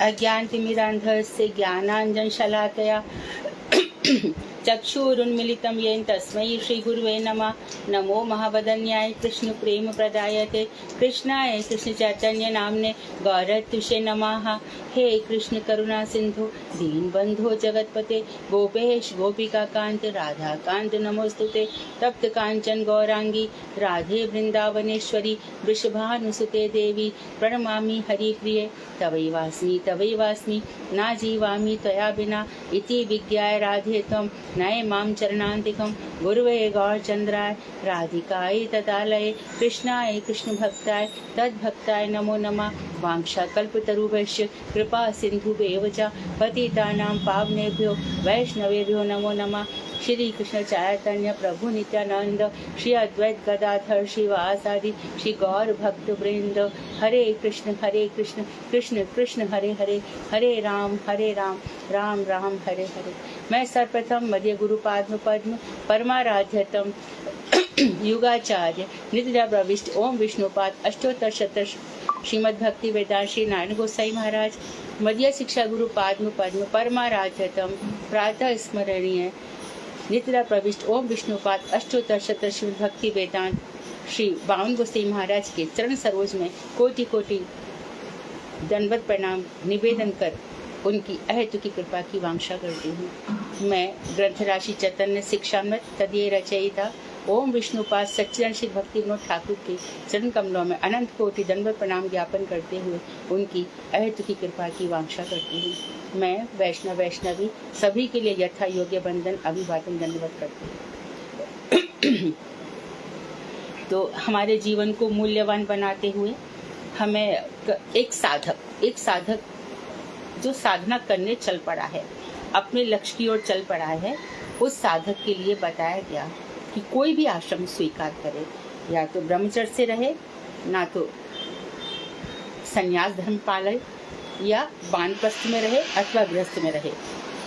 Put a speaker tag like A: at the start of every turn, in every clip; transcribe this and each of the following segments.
A: अज्ञानतिमिरान्धस्य ज्ञानाञ्जनशलाकया चक्षुरुन्मिलितं येन तस्मै श्रीगुरुवे नमः। नमो महावदन्याय कृष्णप्रेमप्रदायते कृष्णाय कृष्णचैतन्य नाम्ने गौरत्विषे नमः। हे कृष्ण करुणा सिंधु दीनबंधो जगतपते गोपेश गोपिकाकांत राधाकांत नमोस्तुते। तप्त कांचन गौरांगी राधे वृंदावनेश्वरी वृषभानुसुते देवी प्रणमामि हरिप्रिये। तवैवास्मि ना जीवामि त्वया बिना इति विज्ञाय राधे त्वं नये मां चरणान्तिकं। गुरुवे गौरचन्द्राय राधिकायै तदालये कृष्णाय कृष्णभक्ताय तद्भक्ताय नमो नमः। वाञ्छाकल्पतरुभ्यश्च कृपा सिन्धुभ्येव च पतितानां पावनेभ्यो वैष्णवेभ्यो नमो नमः। श्री कृष्ण चैतन्य प्रभु नित्यानंद श्री अद्वैत गदाधर श्रीवासादि श्री गौर भक्त वृंद। हरे कृष्ण कृष्ण कृष्ण हरे हरे, हरे राम राम राम हरे हरे। मैं सर्वप्रथम मध्य गुरु पाद्म पद्म परमाराध्यतम युगाचार्य नित्य प्रविष्ट ओम विष्णुपाद अष्टोत्तर शत श्रीमद् भक्ति वेदांत श्री नारायण गोसाई महाराज मध्य शिक्षा गुरु पाद्म पद्म परमाराध्यतम प्रातः स्मरणीय नित्य प्रविष्ट ओम विष्णुपाद अष्टोत्तर शत श्रीमद् भक्ति वेदांत श्री बावन गोसाई महाराज के चरण सरोज में कोटि कोटि दंडवत प्रणाम निवेदन कर उनकी अहेतु की कृपा की वांछा करती हूँ। मैं ग्रंथ राशि चैतन्य शिक्षामृत तदीय रचयिता ओम विष्णुपाद सच्चिदानंद श्री भक्ति विनोद ठाकुर के चरण कमलों में अनंत कोटि दंडवत प्रणाम ज्ञापन करते हुए उनकी अहेतु की कृपा की वांछा करती हूँ। मैं वैष्णवी सभी के लिए यथा योग्य बंधन अभिवादन दंडवत करती हूँ। तो हमारे जीवन को मूल्यवान बनाते हुए हमें एक साधक जो साधना करने चल पड़ा है, अपने लक्ष्य की ओर चल पड़ा है, उस साधक के लिए बताया गया कि कोई भी आश्रम स्वीकार करे, या तो ब्रह्मचर्य से रहे, ना तो संन्यास धर्म पाले, या वानप्रस्थ में रहे अथवा गृहस्थ में रहे,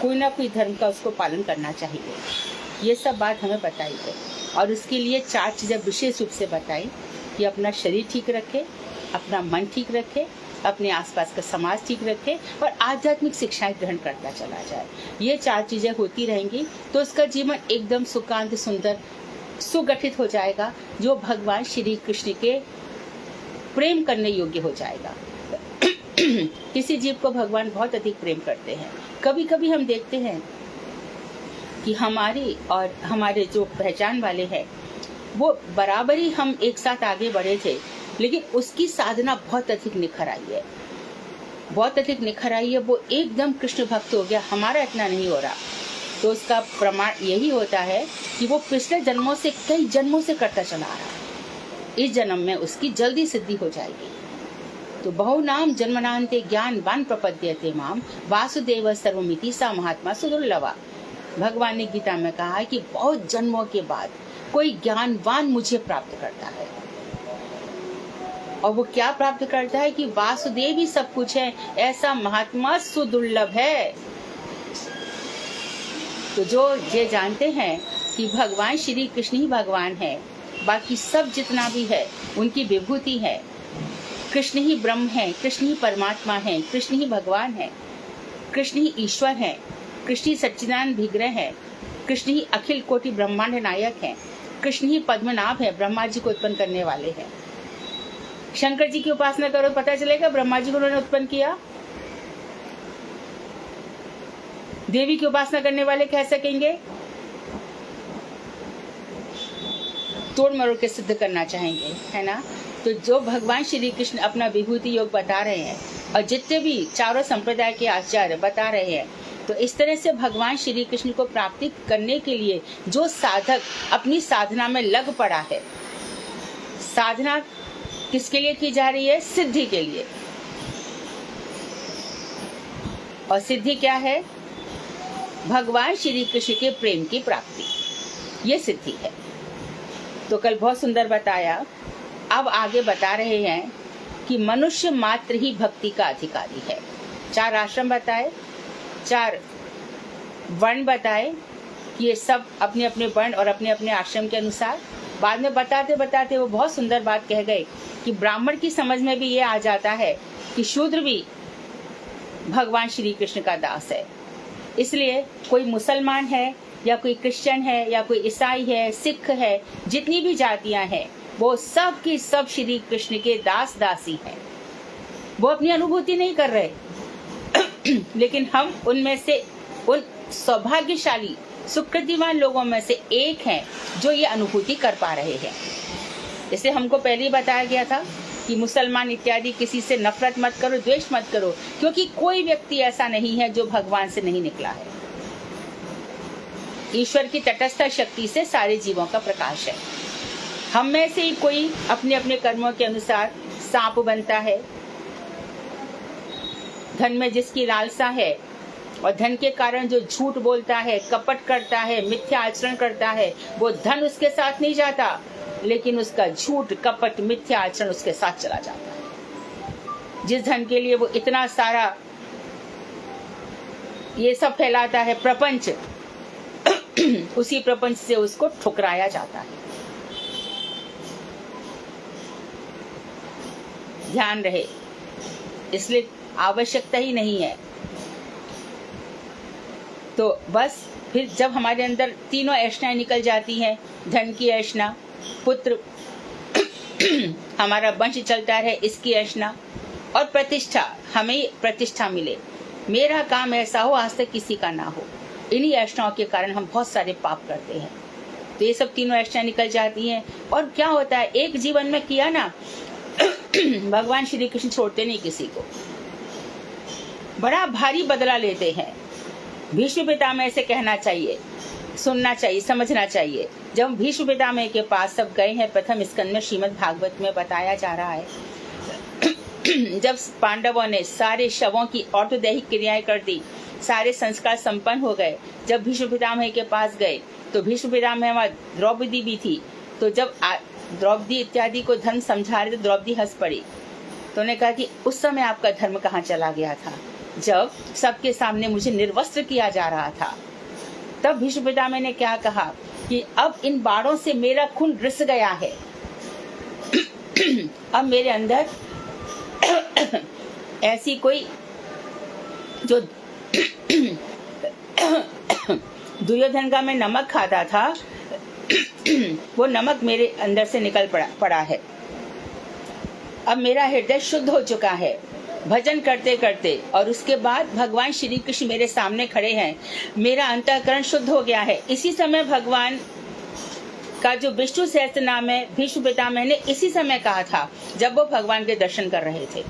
A: कोई ना कोई धर्म का उसको पालन करना चाहिए। ये सब बात हमें बताई है और उसके लिए 4 चीज़ें विशेष रूप से बताई कि अपना शरीर ठीक रखे, अपना मन ठीक रखे, अपने आसपास का समाज ठीक रखे और आध्यात्मिक शिक्षाएं ग्रहण करता चला जाए। ये 4 चीज़ें होती रहेंगी तो उसका जीवन एकदम सुखांत सुंदर सुगठित हो जाएगा, जो भगवान श्री कृष्ण के प्रेम करने योग्य हो जाएगा। किसी जीव को भगवान बहुत अधिक प्रेम करते हैं। कभी कभी हम देखते हैं कि हमारी और हमारे जो पहचान वाले हैं वो बराबर ही हम एक साथ आगे बढ़े थे, लेकिन उसकी साधना बहुत अधिक निखर आई है, वो एकदम कृष्ण भक्त हो गया, हमारा इतना नहीं हो रहा। तो उसका प्रमाण यही होता है कि वो पिछले जन्मों से कई जन्मों से करता चला आ रहा। इस जन्म में उसकी जल्दी सिद्धि हो जाएगी। तो बहुनाम जन्मनान्ते ज्ञानवान प्रपद्यते माम वासुदेव सर्वमिति सा महात्मा सुदुर्लभा। भगवान ने गीता में कहा है कि बहुत जन्मों के बाद कोई ज्ञानवान मुझे प्राप्त करता है, और वो क्या प्राप्त करता है कि वासुदेव ही सब कुछ है, ऐसा महात्मा सुदुर्लभ है। तो जो ये जानते हैं कि भगवान श्री कृष्ण ही भगवान है, बाकी सब जितना भी है उनकी विभूति है, कृष्ण ही ब्रह्म है, कृष्ण ही परमात्मा है, कृष्ण ही भगवान है, कृष्ण ही ईश्वर है, कृष्ण ही सच्चिदानंद विग्रह है, कृष्ण ही अखिल कोटि ब्रह्मांड नायक है, कृष्ण ही पद्मनाभ है, ब्रह्मा जी को उत्पन्न करने वाले हैं। शंकर जी की उपासना करो, पता चलेगा ब्रह्मा जी को उन्होंने उत्पन्न किया। देवी की उपासना करने वाले कह सकेंगे, तोड़ मरोड़ के सिद्ध करना चाहेंगे, है ना। तो जो भगवान श्री कृष्ण अपना विभूति योग बता रहे हैं और जितने भी चारों संप्रदाय के आचार्य बता रहे हैं, तो इस तरह से भगवान श्री कृष्ण को प्राप्ति करने के लिए जो साधक अपनी साधना में लग पड़ा है, साधना किसके लिए की जा रही है? सिद्धि के लिए। और सिद्धि क्या है? भगवान श्री कृष्ण के प्रेम की प्राप्ति, ये सिद्धि है। तो कल बहुत सुंदर बताया, अब आगे बता रहे हैं कि मनुष्य मात्र ही भक्ति का अधिकारी है। 4 आश्रम बताए, 4 वर्ण बताए कि ये सब अपने अपने वर्ण और अपने अपने आश्रम के अनुसार। बाद में बताते बताते वो बहुत सुंदर बात कह गए कि ब्राह्मण की समझ में भी ये आ जाता है कि शूद्र भी भगवान श्री कृष्ण का दास है। इसलिए कोई मुसलमान है या कोई क्रिश्चियन है या कोई ईसाई है, सिख है, जितनी भी जातियां हैं, वो सब की सब श्री कृष्ण के दास दासी हैं। वो अपनी अनुभूति नहीं कर रहे लेकिन हम उनमें से, उन सौभाग्यशाली सुकृतिवान लोगों में से एक हैं जो ये अनुभूति कर पा रहे हैं। इसे हमको पहले ही बताया गया था कि मुसलमान इत्यादि किसी से नफरत मत करो, द्वेष मत करो, क्योंकि कोई व्यक्ति ऐसा नहीं है जो भगवान से नहीं निकला है। ईश्वर की तटस्थ शक्ति से सारे जीवों का प्रकाश है। हम में से ही कोई अपने अपने कर्मों के अनुसार सांप बनता है। धन में जिसकी लालसा है और धन के कारण जो झूठ बोलता है, कपट करता है, मिथ्या आचरण करता है, वो धन उसके साथ नहीं जाता, लेकिन उसका झूठ, कपट, मिथ्या आचरण उसके साथ चला जाता है। जिस धन के लिए वो इतना सारा ये सब फैलाता है प्रपंच, उसी प्रपंच से उसको ठुकराया जाता है। ध्यान रहे, इसलिए आवश्यकता ही नहीं है। तो बस फिर जब हमारे अंदर तीनों ऐशनाएं निकल जाती हैं, धन की ऐशना, पुत्र हमारा वंश चलता रहे इसकी ऐशना, और प्रतिष्ठा, हमें प्रतिष्ठा मिले, मेरा काम ऐसा हो आज तक किसी का ना हो, इन्हीं ऐशनाओं के कारण हम बहुत सारे पाप करते हैं। तो ये सब तीनों ऐशनाएं निकल जाती हैं और क्या होता है, एक जीवन में किया ना भगवान श्री कृष्ण छोड़ते नहीं किसी को, बड़ा भारी बदला लेते हैं। भीष्म पितामह से कहना चाहिए, सुनना चाहिए, समझना चाहिए। जब भीष्म पितामह के पास सब गए हैं, प्रथम स्कंद में श्रीमद् भागवत में बताया जा रहा है, जब पांडवों ने सारे शवों की और्धदैहिक क्रियाएं कर दी, सारे संस्कार संपन्न हो गए, जब भीष्म पितामह के पास गए तो भीष्म पितामह वहाँ द्रौपदी भी थी, तो जब द्रौपदी इत्यादि को धर्म समझा रहे तो द्रौपदी हंस पड़ी। तो उन्होंने कहा कि उस समय आपका धर्म कहाँ चला गया था, जब सबके सामने मुझे निर्वस्त्र किया जा रहा था। तब भीष्म पितामह ने क्या कहा कि अब इन बाणों से मेरा खून रिस गया है, अब मेरे अंदर ऐसी कोई जो दुर्योधन का मैं नमक खाता था वो नमक मेरे अंदर से निकल पड़ा है। अब मेरा हृदय शुद्ध हो चुका है भजन करते करते, और उसके बाद भगवान श्री कृष्ण मेरे सामने खड़े हैं, मेरा अंतःकरण शुद्ध हो गया है। इसी समय भगवान का जो विष्णु सहस्त्र नाम है, भीष्म पितामह ने इसी समय कहा था जब वो भगवान के दर्शन कर रहे थे।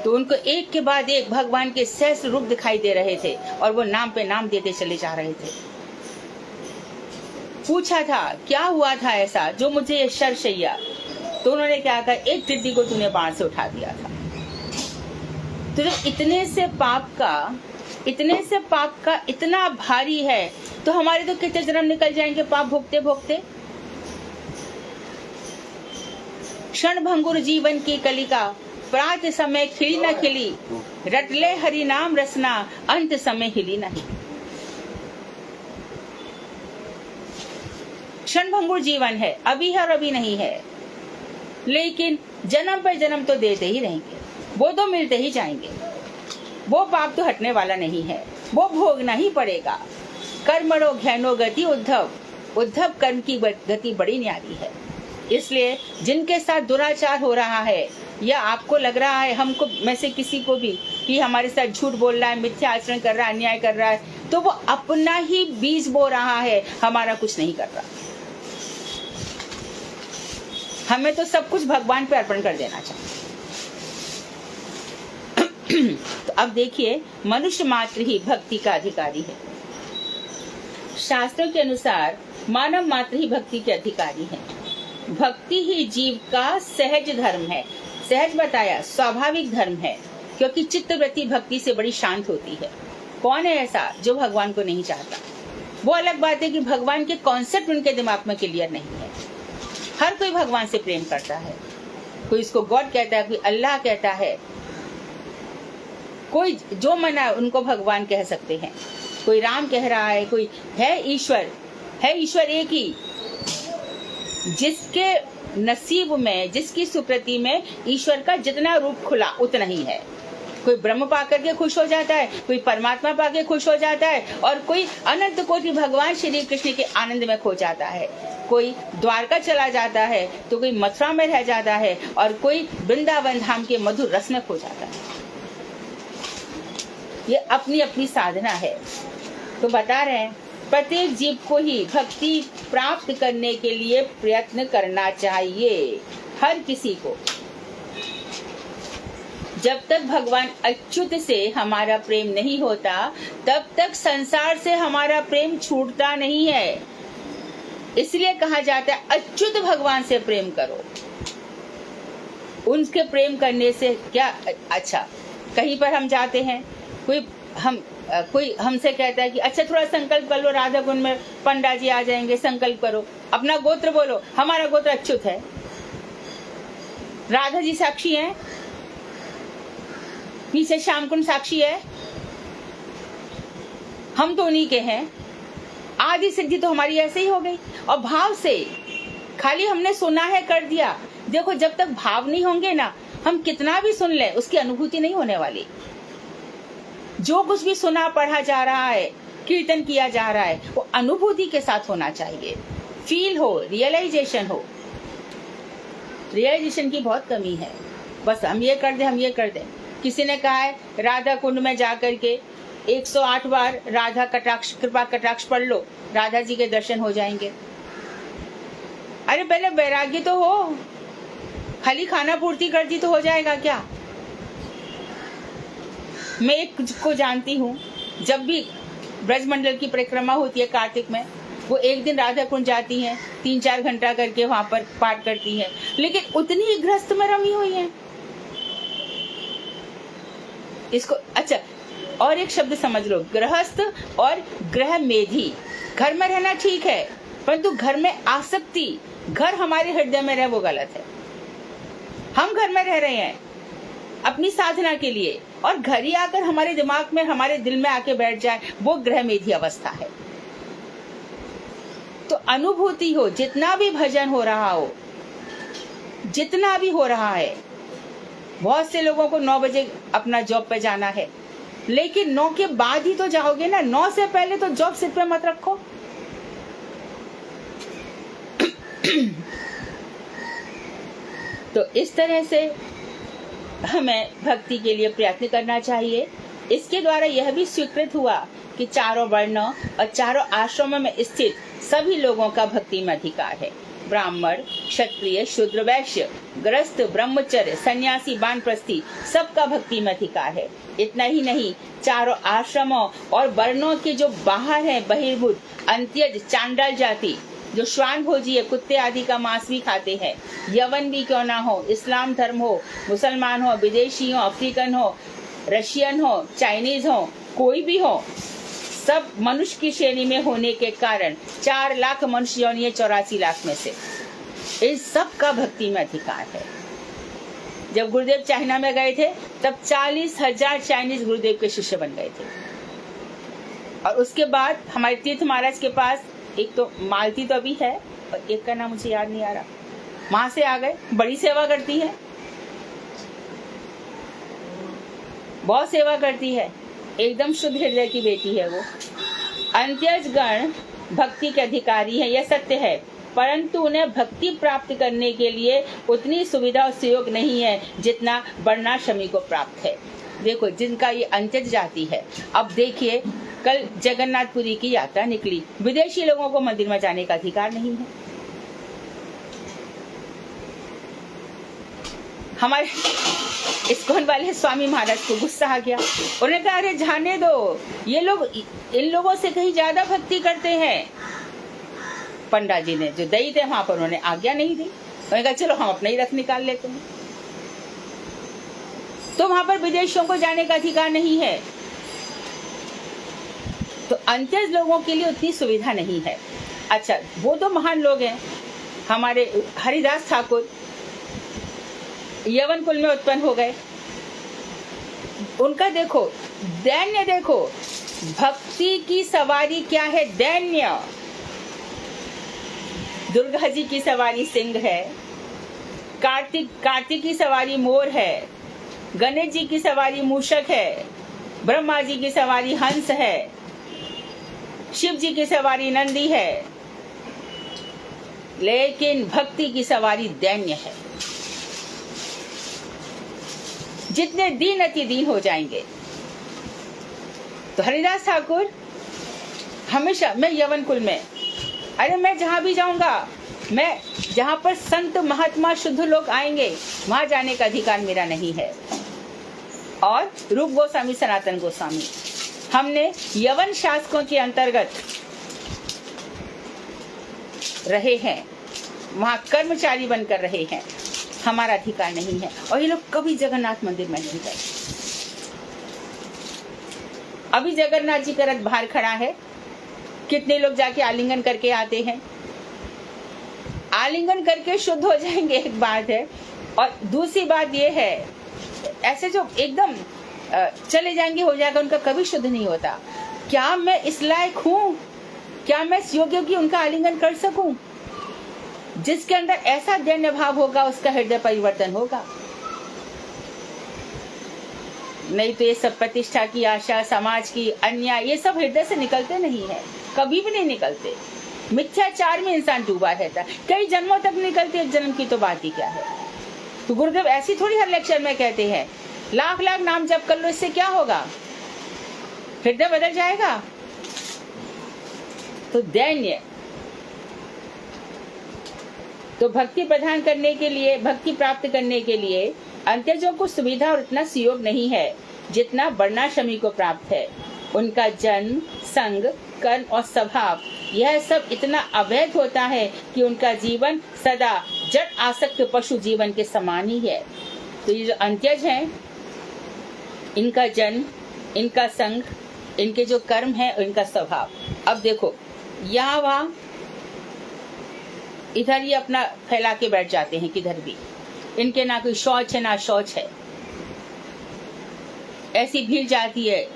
A: तो उनको एक के बाद एक भगवान के सहस्त्र रूप दिखाई दे रहे थे और वो नाम पे नाम देते चले जा रहे थे। पूछा था क्या हुआ था ऐसा जो मुझे ये शर्शैया, तो उन्होंने क्या कहा, एक टिड्डी को तूने बाण से उठा दिया था। तो जब इतने से पाप का इतना भारी है, तो हमारे तो कितने जन्म निकल जाएंगे पाप भोगते भोगते। क्षण भंगुर जीवन की कलिका, प्रात समय खिली न खिली, रटले हरि नाम रसना, अंत समय हिली नहीं। क्षण भंगुर जीवन है, अभी है और अभी नहीं है, लेकिन जन्म पर जन्म तो देते ही रहेंगे, वो तो मिलते ही जाएंगे। वो पाप तो हटने वाला नहीं है, वो भोगना ही पड़ेगा। कर्मणो घैनो गति उद्धव, उद्धव कर्म की गति बड़ी न्यारी है। इसलिए जिनके साथ दुराचार हो रहा है, या आपको लग रहा है हमको में से किसी को भी कि हमारे साथ झूठ बोल रहा है, मिथ्या आचरण कर रहा है, अन्याय कर रहा है, तो वो अपना ही बीज बो रहा है, हमारा कुछ नहीं कर रहा। हमें तो सब कुछ भगवान पे अर्पण कर देना चाहिए। तो अब देखिए, मनुष्य मात्र ही भक्ति का अधिकारी है। शास्त्रों के अनुसार मानव मात्र ही भक्ति के अधिकारी है। भक्ति ही जीव का सहज धर्म है। सहज बताया, स्वाभाविक धर्म है, क्योंकि चित्तवृत्ति भक्ति से बड़ी शांत होती है। कौन है ऐसा जो भगवान को नहीं चाहता? वो अलग बात है कि भगवान के कॉन्सेप्ट उनके दिमाग में क्लियर नहीं है। हर कोई भगवान से प्रेम करता है, कोई इसको गॉड कहता है, कोई अल्लाह कहता है, कोई जो मना उनको भगवान कह सकते हैं, कोई राम कह रहा है, कोई है ईश्वर एक ही। जिसके नसीब में, जिसकी सुकृति में ईश्वर का जितना रूप खुला उतना ही है। कोई ब्रह्म पा करके खुश हो जाता है, कोई परमात्मा पाके खुश हो जाता है, और कोई अनंत कोटि भगवान श्री कृष्ण के आनंद में खो जाता है। कोई द्वारका चला जाता है तो कोई मथुरा में रह जाता है, और कोई वृंदावन धाम के मधुर रस में खो जाता है। ये अपनी अपनी साधना है। तो बता रहे हैं प्रत्येक जीव को ही भक्ति प्राप्त करने के लिए प्रयत्न करना चाहिए, हर किसी को। जब तक भगवान अच्युत से हमारा प्रेम नहीं होता, तब तक संसार से हमारा प्रेम छूटता नहीं है। इसलिए कहा जाता है अच्युत भगवान से प्रेम करो। उनके प्रेम करने से क्या अच्छा, कहीं पर हम जाते हैं, कोई हमसे कहता है कि अच्छा थोड़ा संकल्प कर लो, राधा कुंड में पंडा जी आ जाएंगे, संकल्प करो, अपना गोत्र बोलो। हमारा गोत्र अच्युत है, राधा जी साक्षी हैं, नीचे श्याम कुंड साक्षी है, हम तो उन्हीं के हैं। आदि सिद्धि तो हमारी ऐसे ही हो गई। और भाव से खाली हमने सुना है, कर दिया। देखो जब तक भाव नहीं होंगे ना, हम कितना भी सुन ले उसकी अनुभूति नहीं होने वाली। जो कुछ भी सुना पढ़ा जा रहा है, कीर्तन किया जा रहा है, वो अनुभूति के साथ होना चाहिए, फील हो, रियलाइजेशन हो। रियलाइजेशन की बहुत कमी है। बस हम ये कर दें, हम ये कर दें। किसी ने कहा है राधा कुंड में जाकर के 108 बार राधा कटाक्ष, कृपा कटाक्ष पढ़ लो, राधा जी के दर्शन हो जाएंगे। अरे पहले वैराग्य तो हो, खाली खाना पूर्ति कर दी तो हो जाएगा क्या? मैं एक को जानती हूँ, जब भी ब्रजमंडल की परिक्रमा होती है कार्तिक में, वो एक दिन राधा कुंड जाती हैं, 3-4 घंटा करके वहां पर पाठ करती हैं, लेकिन उतनी ही गृहस्थ में रमी हुई हैं। इसको अच्छा और एक शब्द समझ लो, गृहस्थ और गृह मेधी। घर में रहना ठीक है, परंतु घर में आसक्ति, घर हमारे हृदय में रहे, वो गलत है। हम घर में रह रहे हैं अपनी साधना के लिए, और घर ही आकर हमारे दिमाग में, हमारे दिल में आके बैठ जाए, वो गृह मेधी अवस्था है। तो अनुभूति हो, जितना भी भजन हो रहा हो, जितना भी हो रहा है। बहुत से लोगों को 9 बजे अपना जॉब पे जाना है, लेकिन 9 के बाद ही तो जाओगे ना, 9 से पहले तो जॉब सिर पे मत रखो। तो इस तरह से हमें भक्ति के लिए प्रयत्न करना चाहिए। इसके द्वारा यह भी स्वीकृत हुआ कि चारों वर्ण और चारों आश्रमों में स्थित सभी लोगों का भक्ति में अधिकार है। ब्राह्मण, क्षत्रिय, शूद्र, वैश्य, गृहस्थ, ब्रह्मचर्य, सन्यासी, वानप्रस्थी, सबका भक्ति में अधिकार है। इतना ही नहीं, चारों आश्रमों और वर्णों के जो बाहर है, बहिर्भूत, अंत्यज, चांडाल जाति, जो श्वान भोजी है, कुत्ते आदि का मांस भी खाते हैं, यवन भी क्यों ना हो, इस्लाम धर्म हो, मुसलमान हो, विदेशी हो, अफ्रीकन हो, रशियन हो, चाइनीज हो, कोई भी हो, सब मनुष्य की श्रेणी में होने के कारण 4 लाख मनुष्य योनि है 84 लाख में से। इस सब का भक्ति में अधिकार है। जब गुरुदेव चाइना में गए थे, तब 40,000 चाइनीज गुरुदेव के शिष्य बन गए थे। और उसके बाद हमारे तीर्थ महाराज के पास एक तो मालती तो अभी है, और एक का नाम मुझे याद नहीं आ रहा, वहां से आ गए। बड़ी सेवा करती है, बहुत सेवा करती है, एकदम शुद्ध हृदय की बेटी है वो। अंत्यज गण भक्ति के अधिकारी है, यह सत्य है, परंतु उन्हें भक्ति प्राप्त करने के लिए उतनी सुविधा और सहयोग नहीं है जितना वर्णाश्रमी को प्राप्त है। देखो जिनका ये अंत्यज जाति है, अब देखिए कल जगन्नाथपुरी की यात्रा निकली, विदेशी लोगों को मंदिर में जाने का अधिकार नहीं है। हमारे इस्कॉन वाले स्वामी महाराज को गुस्सा आ गया। उन्होंने कहा अरे जाने दो, ये लोग इन लोगों से कहीं ज्यादा भक्ति करते हैं। पंडा जी ने जो दई थे वहां पर उन्होंने आज्ञा नहीं दी। उन्होंने कहा चलो हम अपना ही रथ निकाल लेते हैं। तो वहां पर विदेशियों को जाने का अधिकार नहीं है। तो अंत्यज लोगों के लिए उतनी सुविधा नहीं है। अच्छा, वो तो महान लोग हैं। हमारे हरिदास ठाकुर यवन कुल में उत्पन्न हो गए। उनका देखो दैन्य, देखो भक्ति की सवारी क्या है, दैन्य। दुर्गा जी की सवारी सिंह है, कार्तिक की सवारी मोर है, गणेश जी की सवारी मूषक है, ब्रह्मा जी की सवारी हंस है, शिव जी की सवारी नंदी है, लेकिन भक्ति की सवारी दैन्य है। जितने दीन अति दीन हो जाएंगे। तो हरिदास ठाकुर हमेशा, मैं यवन कुल में, अरे मैं जहां भी जाऊंगा, मैं जहां पर संत महात्मा शुद्ध लोग आएंगे वहां जाने का अधिकार मेरा नहीं है। और रूप गोस्वामी, सनातन गोस्वामी, हमने यवन शासकों के अंतर्गत रहे हैं, वहां कर्मचारी बनकर रहे हैं, हमारा अधिकार नहीं है। और ये लोग कभी जगन्नाथ मंदिर में नहीं गए। अभी जगन्नाथ जी का रथ बाहर खड़ा है, कितने लोग जाके आलिंगन करके आते हैं। आलिंगन करके शुद्ध हो जाएंगे, एक बात है। और दूसरी बात ये है, ऐसे जो एकदम चले जाएंगे हो जाएगा, उनका कभी शुद्ध नहीं होता। क्या मैं इस लायक हूँ, क्या मैं इस योग्य की उनका आलिंगन कर सकूं? जिसके अंदर ऐसा दैन्य भाव होगा उसका हृदय परिवर्तन होगा। नहीं तो ये सब प्रतिष्ठा की आशा, समाज की अन्याय, ये सब हृदय से निकलते नहीं है, कभी भी नहीं निकलते। मिथ्याचार में इंसान डूबा रहता है, कई जन्मों तक निकलते, एक जन्म की तो बात ही क्या है। तो गुरुदेव ऐसी थोड़ी हर लेक्चर में कहते हैं लाख लाख नाम जप कर लो, इससे क्या होगा, हृदय बदल जाएगा। तो दैन्य, तो भक्ति प्रदान करने के लिए, भक्ति प्राप्त करने के लिए अंत्यजों को सुविधा और उतना सुयोग नहीं है जितना वर्णाश्रमी को प्राप्त है। उनका जन्म, संग, कर्म और स्वभाव, यह सब इतना अवैध होता है कि उनका जीवन सदा जड़ आसक्त पशु जीवन के समान ही है। तो ये जो अंत्यज हैं, इनका जन्म, इनका संग, इनके जो कर्म है और इनका स्वभाव। अब देखो यहाँ वहाँ इधर ही अपना फैला के बैठ जाते हैं, किधर भी इनके ना कोई शौच है ना शौच है। ऐसी भीड़ जाती है,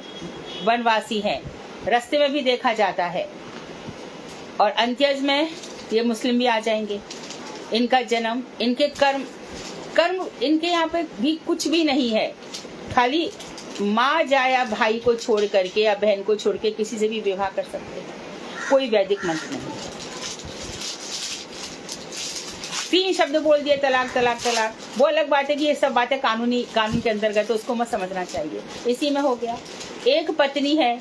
A: वनवासी हैं, रास्ते में भी देखा जाता है। और अंत्यज में ये मुस्लिम भी आ जाएंगे। इनका जन्म, इनके कर्म इनके यहाँ पे भी कुछ भी नहीं है, खाली माँ या भाई को छोड़ करके या बहन को छोड़ के किसी से भी विवाह कर सकते हैं, कोई वैदिक मंत्र नहीं। 3 शब्द बोल दिए, तलाक तलाक तलाक। वो अलग बात है कि ये सब बातें कानून के अंतर्गत, तो उसको मत समझना चाहिए। इसी में हो गया, एक पत्नी है,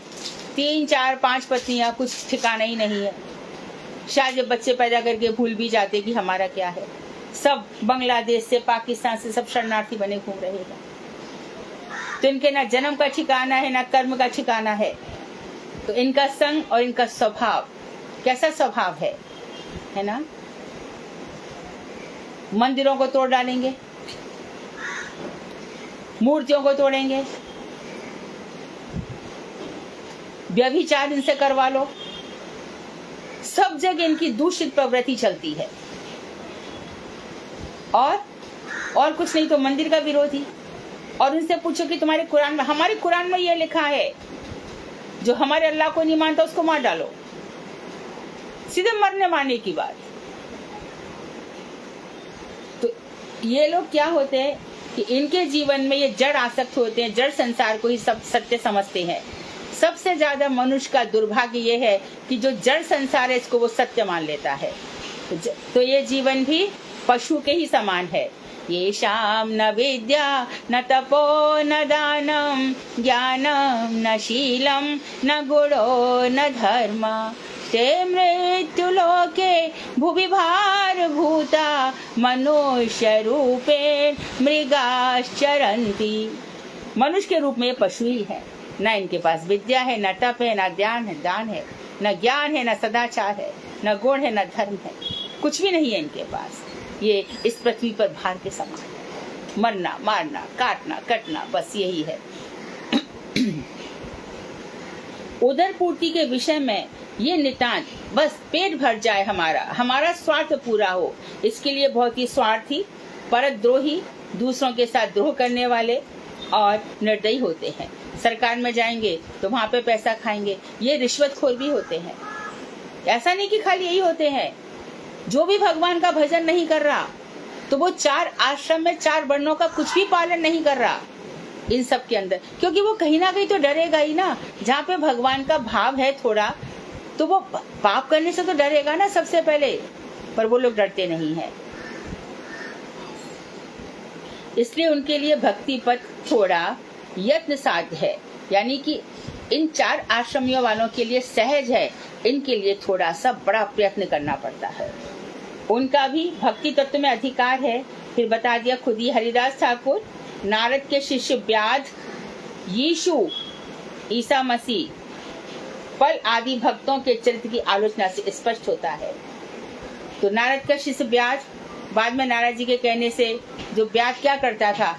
A: 3 4 5 पत्नियां, कुछ ठिकाना ही नहीं है। शायद जब बच्चे पैदा करके भूल भी जाते कि हमारा क्या है। सब बांग्लादेश से, पाकिस्तान से सब शरणार्थी बने घूम रहे हैं। तो इनके ना जन्म का ठिकाना है ना कर्म का ठिकाना है। तो इनका संग और इनका स्वभाव, कैसा स्वभाव है ना। मंदिरों को तोड़ डालेंगे, मूर्तियों को तोड़ेंगे, व्यभिचार इनसे करवा लो, सब जगह इनकी दूषित प्रवृत्ति चलती है। और कुछ नहीं तो मंदिर का विरोधी। और उनसे पूछो कि तुम्हारे कुरान में, हमारे कुरान में यह लिखा है, जो हमारे अल्लाह को नहीं मानता उसको मार डालो। सीधे मरने मारने की बात। तो ये लोग क्या होते हैं कि इनके जीवन में ये जड़ आसक्त होते हैं, जड़ संसार को ही सब सत्य समझते हैं। सबसे ज्यादा मनुष्य का दुर्भाग्य ये है कि जो जड़ संसार है इसको वो सत्य मान लेता है। तो ये जीवन भी पशु के ही समान है। ये शाम न विद्या न तपो न दानम ज्ञानम न शीलम न गुणो न धर्म ते मृत्यु लोके भुवि भार भूता मनुष्य रूपे मृगाश्चरन्ति। मनुष्य के रूप में ये पशु ही है। न इनके पास विद्या है, न तप है, न दान है, न ज्ञान है, न सदाचार है, न गुण है, न धर्म है, कुछ भी नहीं है इनके पास। ये इस पृथ्वी पर भार के समान है। मरना, मारना, काटना, कटना, बस यही है। उदर पूर्ति के विषय में ये नितांत, बस पेट भर जाए, हमारा स्वार्थ पूरा हो, इसके लिए बहुत ही स्वार्थी, परद्रोही, दूसरों के साथ द्रोह करने वाले और निर्दयी होते हैं। सरकार में जाएंगे तो वहां पे पैसा खाएंगे। ये रिश्वतखोर भी होते हैं। ऐसा नहीं कि खाली यही होते हैं। जो भी भगवान का भजन नहीं कर रहा तो वो 4 आश्रम में 4 वर्णों का कुछ भी पालन नहीं कर रहा, इन सब के अंदर, क्योंकि वो कहीं ना कहीं तो डरेगा ही ना। जहाँ पे भगवान का भाव है थोड़ा, तो वो पाप करने से तो डरेगा ना सबसे पहले, पर वो लोग डरते नहीं है। इसलिए उनके लिए भक्ति पथ थोड़ा यत्न साध्य है, यानी कि इन 4 आश्रमियों वालों के लिए सहज है, इनके लिए थोड़ा सा बड़ा प्रयत्न करना पड़ता है। उनका भी भक्ति तत्व में अधिकार है। फिर बता दिया खुद ही हरिदास ठाकुर, नारद के शिष्य व्याध, यीशु, ईसा मसीह, पल आदि भक्तों के चरित्र की आलोचना से स्पष्ट होता है। तो नारद का शिष्य व्याध, बाद में नारद जी के कहने से जो व्याध क्या करता था,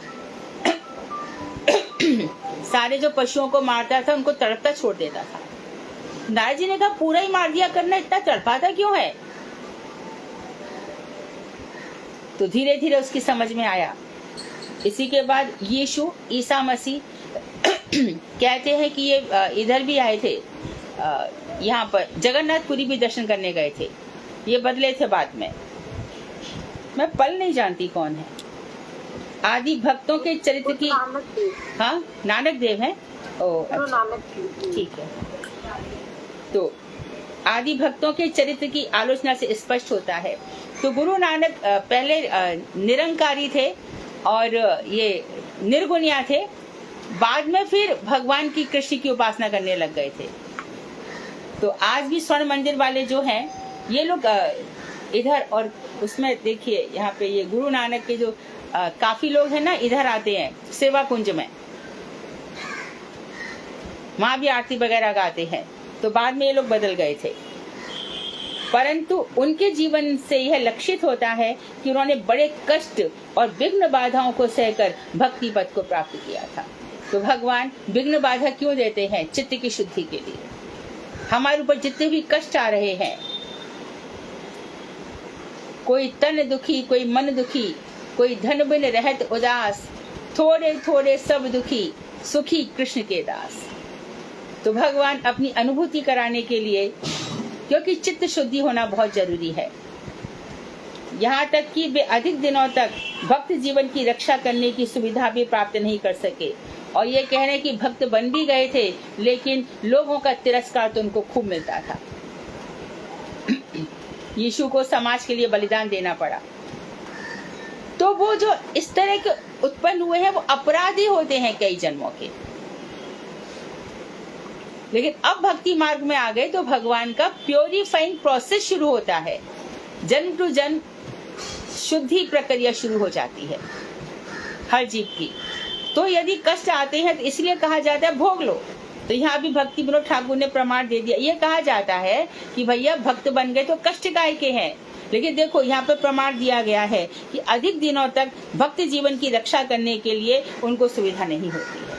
A: सारे जो पशुओं को मारता था उनको तड़पता छोड़ देता था। नारद जी ने कहा पूरा ही मार दिया करना, इतना तड़पाता क्यों है? तो धीरे धीरे उसकी समझ में आया। इसी के बाद यीशु, ईसा मसीह कहते हैं कि ये इधर भी आए थे, यहाँ पर जगन्नाथपुरी भी दर्शन करने गए थे। ये बदले थे बाद में, मैं पल नहीं जानती कौन है। आदि भक्तों के चरित्र की, हाँ नानक देव हैं। ओ अच्छा, ठीक है। तो आदि भक्तों के चरित्र की आलोचना से स्पष्ट होता है। तो गुरु नानक पहले निरंकारी थे और ये निर्गुणिया थे, बाद में फिर भगवान की कृष्ण की उपासना करने लग गए थे। तो आज भी स्वर्ण मंदिर वाले जो हैं ये लोग इधर, और उसमें देखिए यहाँ पे ये गुरु नानक के जो काफी लोग हैं ना, इधर आते हैं सेवा कुंज में, वहां भी आरती वगैरह गाते हैं। तो बाद में ये लोग बदल गए थे, परंतु उनके जीवन से यह लक्षित होता है कि उन्होंने बड़े कष्ट और विघ्न बाधाओं को सहकर भक्ति पथ को प्राप्त किया था। तो भगवान विघ्न बाधा क्यों देते हैं? चित्त की शुद्धि के लिए। हमारे ऊपर जितने भी कष्ट आ रहे हैं, कोई तन दुखी, कोई मन दुखी, कोई धन बिन रहत उदास, थोड़े थोड़े सब दुखी, सुखी कृष्ण के दास। तो भगवान अपनी अनुभूति कराने के लिए, क्योंकि चित्त शुद्धि होना बहुत जरूरी है, यहाँ तक कि वे अधिक दिनों तक भक्त जीवन की रक्षा करने की सुविधा भी प्राप्त नहीं कर सके। और ये कह रहे कि भक्त बन भी गए थे, लेकिन लोगों का तिरस्कार तो उनको खूब मिलता था। यीशु को समाज के लिए बलिदान देना पड़ा। तो वो जो इस तरह के उत्पन्न हुए हैं, वो अपराधी होते हैं कई जन्मों के। लेकिन अब भक्ति मार्ग में आ गए तो भगवान का प्योरीफाइंग प्रोसेस शुरू होता है। जन्म टू जन्म शुद्धि प्रक्रिया शुरू हो जाती है हर जीव की। तो यदि कष्ट आते हैं तो इसलिए कहा जाता है भोग लो। तो यहाँ भी भक्ति विनोद ठाकुर ने प्रमाण दे दिया। ये कहा जाता है कि भैया भक्त बन गए तो कष्ट काय के हैं, लेकिन देखो यहाँ पे प्रमाण दिया गया है कि अधिक दिनों तक भक्त जीवन की रक्षा करने के लिए उनको सुविधा नहीं होती है।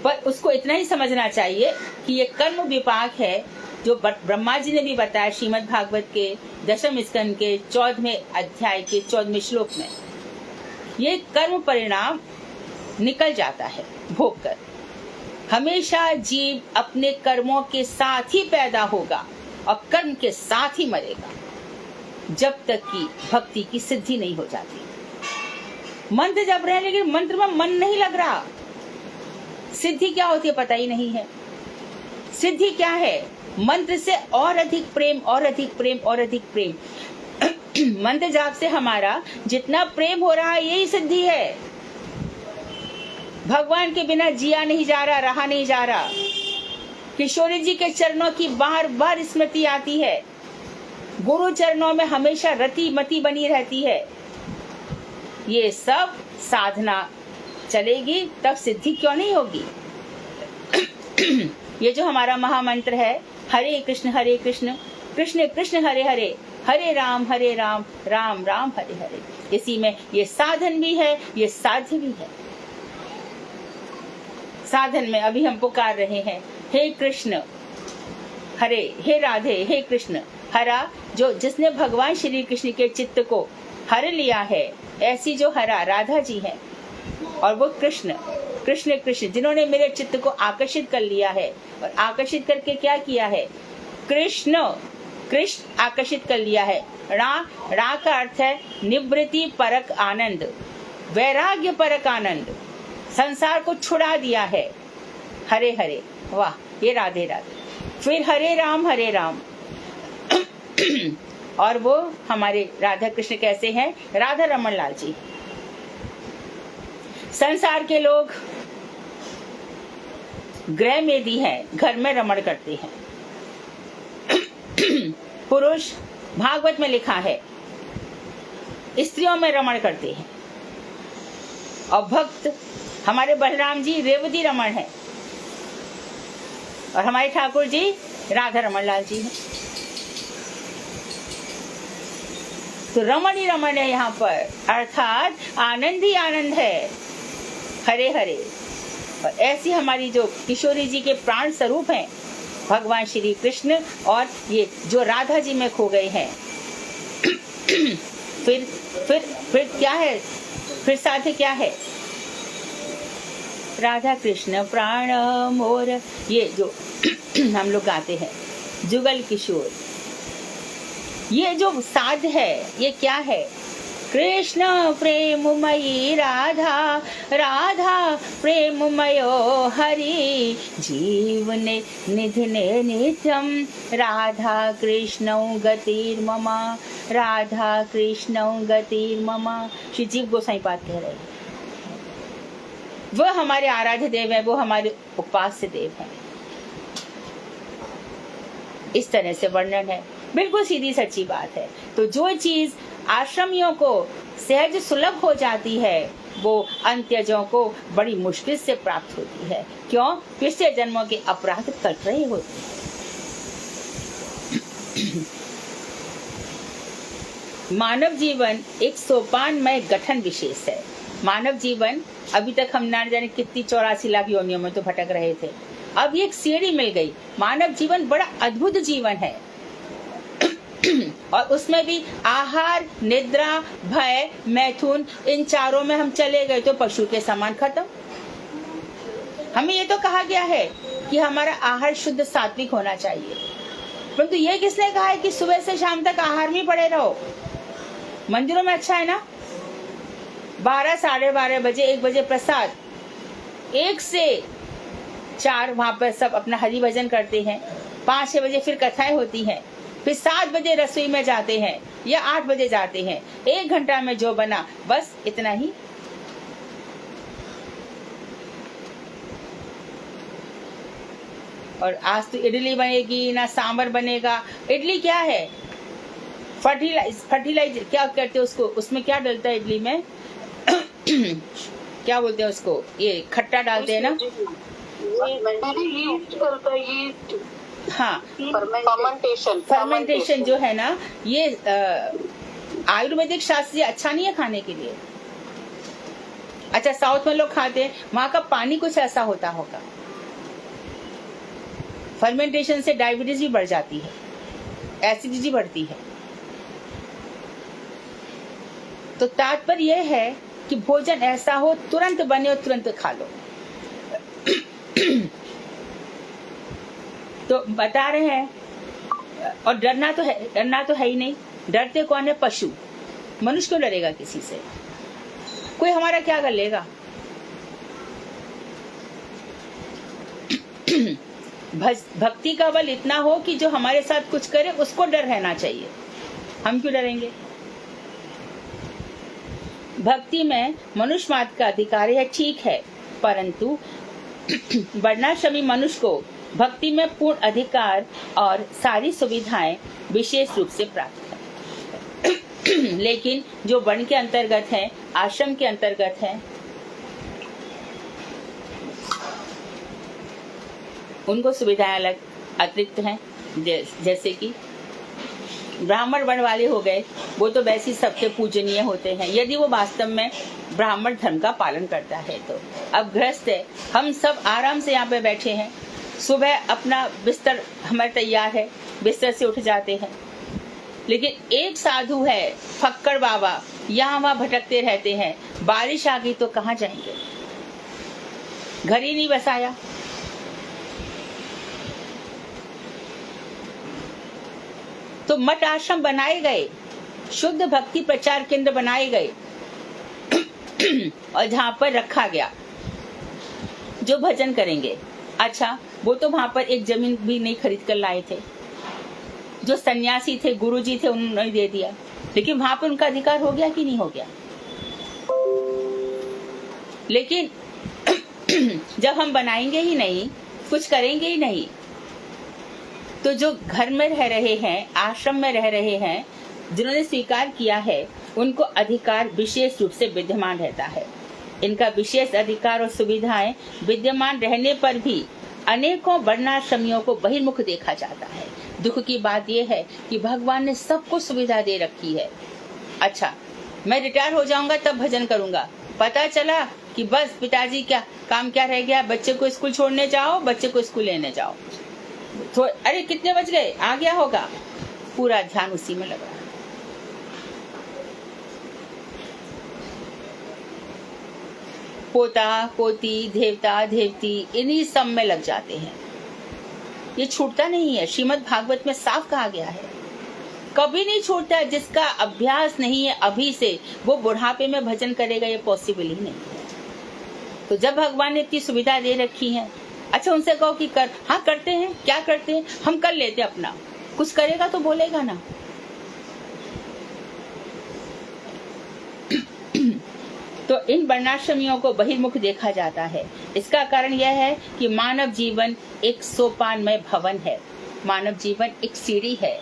A: पर उसको इतना ही समझना चाहिए कि ये कर्म विपाक है, जो ब्रह्मा जी ने भी बताया श्रीमद् भागवत के 10वें स्कंद के 14वें अध्याय के 14वें श्लोक में। ये कर्म परिणाम निकल जाता है भोग कर। हमेशा जीव अपने कर्मों के साथ ही पैदा होगा और कर्म के साथ ही मरेगा, जब तक कि भक्ति की सिद्धि नहीं हो जाती। मंत्र जप रहे हैं लेकिन मंत्र में मन नहीं लग रहा। सिद्धि क्या होती है पता ही नहीं है। सिद्धि क्या है? मंत्र से और अधिक प्रेम, और अधिक प्रेम, और अधिक प्रेम। मंत्र जाप से हमारा जितना प्रेम हो रहा है यही सिद्धि है। भगवान के बिना जिया नहीं जा रहा, रहा नहीं जा रहा। किशोरी जी के चरणों की बार बार स्मृति आती है। गुरु चरणों में हमेशा रति मति बनी रहती है। ये सब साधना चलेगी तब सिद्धि क्यों नहीं होगी। ये जो हमारा महामंत्र है, हरे कृष्ण कृष्ण कृष्ण हरे हरे, हरे राम राम राम हरे हरे, इसी में ये साधन भी है, ये साध्य भी है। साधन में अभी हम पुकार रहे हैं हे कृष्ण हरे, हे राधे, हे कृष्ण। हरा जो जिसने भगवान श्री कृष्ण के चित्त को हर लिया है, ऐसी जो हरा राधा जी है, और वो कृष्ण कृष्ण कृष्ण जिन्होंने मेरे चित्त को आकर्षित कर लिया है। और आकर्षित करके क्या किया है? कृष्ण कृष्ण आकर्षित कर लिया है। रा का अर्थ है निवृत्ति परक आनंद। वैराग्य परक आनंद, संसार को छुड़ा दिया है। हरे हरे, वाह, ये राधे राधे। फिर हरे राम और वो हमारे राधा कृष्ण कैसे हैं? राधा रमन लाल जी। संसार के लोग गृह मेदी हैं, घर में रमण करते हैं। पुरुष, भागवत में लिखा है, स्त्रियों में रमण करते हैं। और भक्त हमारे बलराम जी रेवती रमण है, और हमारे ठाकुर जी राधा रमन लाल जी हैं। तो रमण ही रमण है यहाँ पर, अर्थात आनंद ही आनंद है। हरे हरे। और ऐसी हमारी जो किशोरी जी के प्राण स्वरूप हैं भगवान श्री कृष्ण, और ये जो राधा जी में खो गए हैं। फिर क्या है? फिर साथ क्या है? राधा कृष्ण प्राण मोर, ये जो हम लोग गाते हैं, जुगल किशोर। ये जो साध है, ये क्या है? कृष्ण प्रेममयी राधा, राधा प्रेममयो हरि, जीवने निधने नित्यम, राधा कृष्णौ गतिर्मम, राधा कृष्णौ गतिर्मम। श्री जीव गोसाई पाद कह रहे हैं। वह हमारे आराध्य देव है, वो हमारे उपास्य देव है। इस तरह से वर्णन है, बिल्कुल सीधी सच्ची बात है। तो जो चीज आश्रमियों को सहज सुलभ हो जाती है, वो अंत्यजों को बड़ी मुश्किल से प्राप्त होती है। क्यों? पिछले जन्मों के अपराध कट रहे होते हैं। मानव जीवन एक सोपानमय गठन विशेष है। मानव जीवन, अभी तक हम ना जाने कितनी 84 लाख योनियों में तो भटक रहे थे, अब एक सीढ़ी मिल गई। मानव जीवन बड़ा अद्भुत जीवन है। और उसमें भी आहार, निद्रा, भय, मैथुन, इन चारों में हम चले गए तो पशु के समान खत्म। हमें ये तो कहा गया है कि हमारा आहार शुद्ध सात्विक होना चाहिए, परंतु ये किसने कहा है कि सुबह से शाम तक आहार में पड़े रहो? मंदिरों में अच्छा है ना, 12, 12:30 बजे, 1 बजे प्रसाद, 1 से 4 वहां पर सब अपना हरि भजन करते हैं। 5-6 बजे फिर कथाएं होती हैं, फिर 7 बजे रसोई में जाते हैं या 8 बजे जाते हैं। 1 घंटा में जो बना, बस इतना ही। और आज तो इडली बनेगी ना सांबर बनेगा। इडली क्या है? फर्टिलाइजर क्या कहते हैं उसको? उसमें क्या डलता है इडली में? क्या बोलते हैं उसको? ये खट्टा डालते हैं ना। हाँ, फर्मेंटेशन जो है ना, ये आयुर्वेदिक शास्त्र से अच्छा नहीं है खाने के लिए। अच्छा, साउथ में लोग खाते हैं, वहां का पानी कुछ ऐसा होता होगा। फर्मेंटेशन से डायबिटीज भी बढ़ जाती है, एसिडिटी बढ़ती है। तो तात्पर्य यह है कि भोजन ऐसा हो, तुरंत बने और तुरंत खा लो। तो बता रहे हैं, और डरना तो है ही नहीं। डरते कौन है? पशु। मनुष्य क्यों डरेगा किसी से? कोई हमारा क्या कर लेगा? भक्ति का बल इतना हो कि जो हमारे साथ कुछ करे उसको डर रहना चाहिए। हम क्यों डरेंगे? भक्ति में मनुष्य मात्र का अधिकार है, ठीक है, परंतु वर्णाश्रमी मनुष्य को भक्ति में पूर्ण अधिकार और सारी सुविधाएं विशेष रूप से प्राप्त है। लेकिन जो वर्ण के अंतर्गत है, आश्रम के अंतर्गत है, उनको सुविधाएं अलग अतिरिक्त हैं। जैसे कि ब्राह्मण वर्ण वाले हो गए, वो तो वैसे ही सबसे पूजनीय होते हैं यदि वो वास्तव में ब्राह्मण धर्म का पालन करता है। तो अब गृहस्थ है, हम सब आराम से यहाँ पे बैठे हैं, सुबह अपना बिस्तर हमारे तैयार है, बिस्तर से उठ जाते हैं। लेकिन एक साधु है, फक्कड़ बाबा, यहाँ वहाँ भटकते रहते हैं। बारिश आ गई तो कहाँ जाएंगे? घर ही नहीं बसाया। तो मठ आश्रम बनाए गए, शुद्ध भक्ति प्रचार केंद्र बनाए गए। और जहाँ पर रखा गया जो भजन करेंगे, अच्छा वो तो वहां पर एक जमीन भी नहीं खरीद कर लाए थे, जो सन्यासी थे, गुरुजी थे, उन्होंने दे दिया, लेकिन वहां पर उनका अधिकार हो गया कि नहीं हो गया? लेकिन जब हम बनाएंगे ही नहीं, कुछ करेंगे ही नहीं, तो जो घर में रह रहे हैं, आश्रम में रह रहे हैं, जिन्होंने स्वीकार किया है, उनको अधिकार विशेष रूप से विद्यमान रहता है। इनका विशेष अधिकार और सुविधाएं विद्यमान रहने पर भी अनेकों वर्णाश्रमियों को बहिर्मुख देखा जाता है। दुख की बात यह है कि भगवान ने सबको सुविधा दे रखी है। अच्छा, मैं रिटायर हो जाऊंगा तब भजन करूंगा, पता चला कि बस पिताजी क्या काम क्या रह गया, बच्चे को स्कूल छोड़ने जाओ, बच्चे को स्कूल लेने जाओ, तो अरे कितने बज गए, आ गया होगा, पूरा ध्यान उसी में लगा। पोता पोती, देवता देवती, इन्हीं सब में लग जाते हैं। ये छूटता नहीं है। श्रीमद् भागवत में साफ कहा गया है, कभी नहीं छूटता। जिसका अभ्यास नहीं है अभी से, वो बुढ़ापे में भजन करेगा, ये पॉसिबल ही नहीं है। तो जब भगवान ने इतनी सुविधा दे रखी है, अच्छा उनसे कहो कि कर, हाँ करते हैं, क्या करते हैं, हम कर लेते अपना, कुछ करेगा तो बोलेगा ना। तो इन वर्णाश्रमियों को बहिर्मुख देखा जाता है। इसका कारण यह है कि मानव जीवन एक सोपानमय भवन है। मानव जीवन एक सीढ़ी है,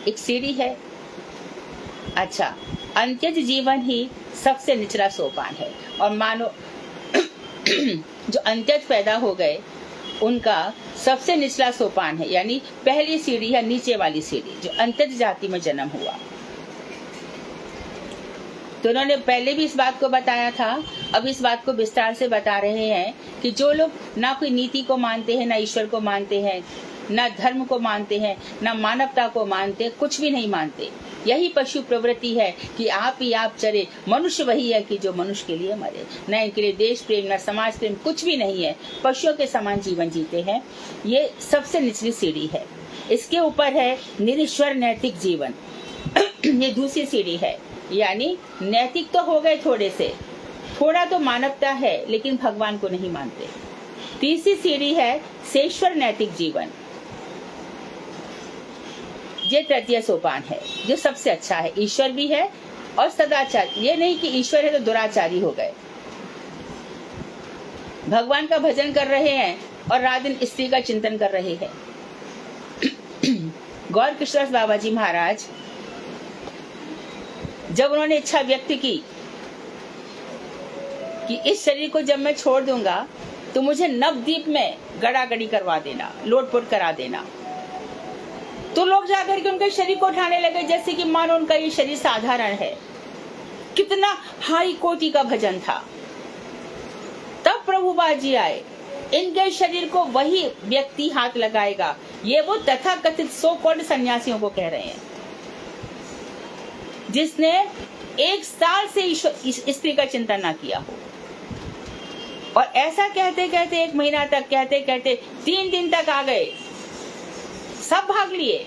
A: एक सीढ़ी है। अच्छा, अंत्यज जीवन ही सबसे निचला सोपान है। और मानो जो अंत्यज पैदा हो गए, उनका सबसे निचला सोपान है, यानी पहली सीढ़ी है, नीचे वाली सीढ़ी, जो अंत्यज जाति में जन्म हुआ। तो उन्होंने पहले भी इस बात को बताया था, अब इस बात को विस्तार से बता रहे हैं कि जो लोग ना कोई नीति को मानते हैं, ना ईश्वर को मानते हैं, ना धर्म को मानते हैं, ना मानवता को मानते, कुछ भी नहीं मानते, यही पशु प्रवृत्ति है कि आप ही आप चरे, मनुष्य वही है कि जो मनुष्य के लिए मरे। न इनके लिए देश प्रेम, न समाज प्रेम, कुछ भी नहीं है, पशुओं के समान जीवन जीते हैं। ये सबसे निचली सीढ़ी है। इसके ऊपर है निरीश्वर नैतिक जीवन, ये दूसरी सीढ़ी है। यानी नैतिक तो हो गए थोड़े से, थोड़ा तो मानवता है, लेकिन भगवान को नहीं मानते। तीसरी सीढ़ी है सेश्वर नैतिक जीवन, ये तृतीय सोपान है, जो सबसे अच्छा है। ईश्वर भी है और सदाचार, ये नहीं कि ईश्वर है तो दुराचारी हो गए। भगवान का भजन कर रहे हैं और रात दिन स्त्री का चिंतन कर रहे हैं। गौर कृष्णदास बाबा जी महाराज, जब उन्होंने इच्छा व्यक्त की कि इस शरीर को जब मैं छोड़ दूंगा तो मुझे नवद्वीप में गड़ागड़ी करवा देना, लोटपोट करा देना, तो लोग जाकर के उनके शरीर को उठाने लगे जैसे कि मानो उनका ये शरीर साधारण है। कितना हाई कोटि का भजन था। तब प्रभुपाद जी आए, इनके शरीर को वही व्यक्ति हाथ लगाएगा। ये वो तथाकथित सो कॉल्ड सन्यासियों को कह रहे हैं, जिसने 1 साल से स्त्री का चिंतन ना किया हो। और ऐसा कहते कहते 1 महीना तक, कहते कहते 3 दिन तक आ गए, सब भाग लिए।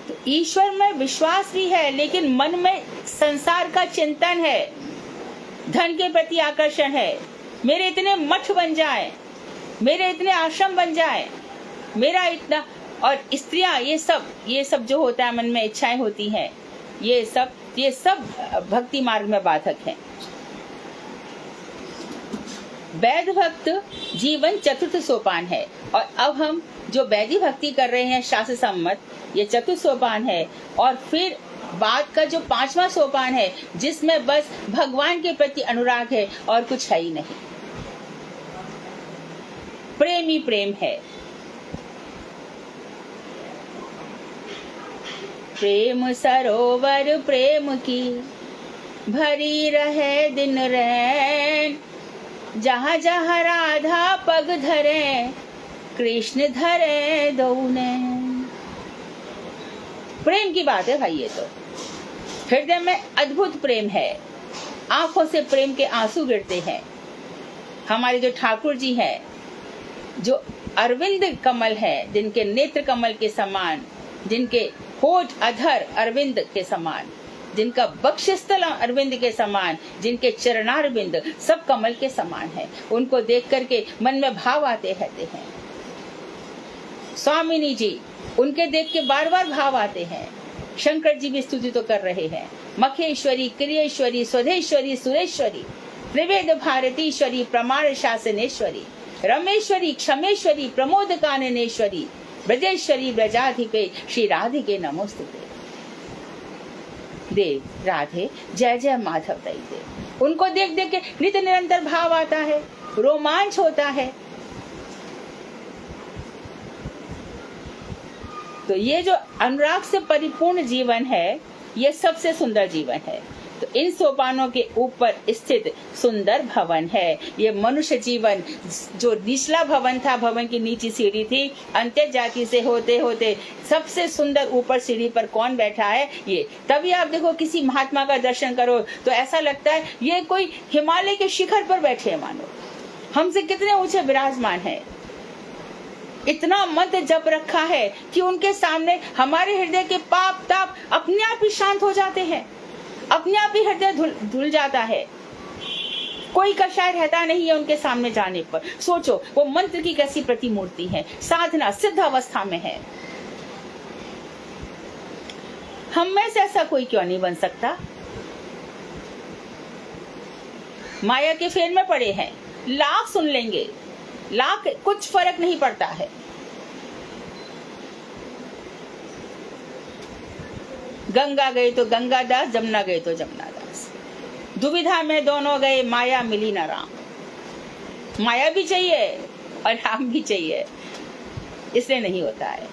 A: तो ईश्वर में विश्वास भी है, लेकिन मन में संसार का चिंतन है, धन के प्रति आकर्षण है। मेरे इतने मठ बन जाएं, मेरे इतने आश्रम बन जाएं, मेरा इतना, और स्त्रियां, ये सब जो होता है मन में इच्छाएं होती हैं, ये सब भक्ति मार्ग में बाधक हैं। वैध भक्त जीवन चतुर्थ सोपान है। और अब हम जो वैदिक भक्ति कर रहे हैं शास्त्र सम्मत, ये चतुर्थ सोपान है। और फिर बाद का जो 5वां सोपान है, जिसमें बस भगवान के प्रति अनुराग है और कुछ है ही नहीं, प्रेम ही प्रेम है। प्रेम सरोवर प्रेम की भरी रहे दिन रैन, जहाँ जहाँ राधा पग धरे, कृष्ण धरे दोने। प्रेम की बात है भाई, ये तो हृदय में अद्भुत प्रेम है, आंखों से प्रेम के आंसू गिरते हैं। हमारे जो ठाकुर जी हैं, जो अरविंद कमल है, जिनके नेत्र कमल के समान, जिनके होठ अधर अरविंद के समान, जिनका बक्षस्थल अरविंद के समान, जिनके चरणारविंद सब कमल के समान है, उनको देख करके मन में भाव आते रहते हैं। स्वामिनी जी, उनके देख के बार बार भाव आते हैं। शंकर जी भी स्तुति तो कर रहे हैं। मखेश्वरी, क्रियेश्वरी, स्वधेश्वरी, सुरेश्वरी, त्रिवेद भारतीश्वरी, प्रमाण शासनेश्वरी, रमेश्वरी, क्षमेश्वरी, प्रमोद काननेश्वरी, ब्रजेश्वरी, ब्रजाधिपे, श्री राधिके नमोस्तुते। देव राधे जय जय माधव दई दे। उनको देख देख के नित्य निरंतर भाव आता है, रोमांच होता है। तो ये जो अनुराग से परिपूर्ण जीवन है, ये सबसे सुंदर जीवन है। तो इन सोपानों के ऊपर स्थित सुंदर भवन है ये मनुष्य जीवन। जो निचला भवन था, भवन की नीची सीढ़ी थी, अंत्य जाति से होते होते सबसे सुंदर ऊपर सीढ़ी पर कौन बैठा है, ये। तभी आप देखो किसी महात्मा का दर्शन करो तो ऐसा लगता है ये कोई हिमालय के शिखर पर बैठे हैं, मानो हमसे कितने ऊंचे विराजमान है। इतना मंत्र जप रखा है कि उनके सामने हमारे हृदय के पाप ताप अपने आप ही शांत हो जाते हैं, अपने आप ही हृदय धुल जाता है। कोई कषाय रहता नहीं है उनके सामने जाने पर। सोचो वो मंत्र की कैसी प्रतिमूर्ति है, साधना सिद्ध अवस्था में है। हम में से ऐसा कोई क्यों नहीं बन सकता? माया के फेर में पड़े हैं, लाख सुन लेंगे, लाख कुछ फर्क नहीं पड़ता है। गंगा गए तो गंगादास, जमुना गए तो जमुनादास, दुविधा में दोनों गए, माया मिली न राम। माया भी चाहिए और राम भी चाहिए, इसलिए नहीं होता है।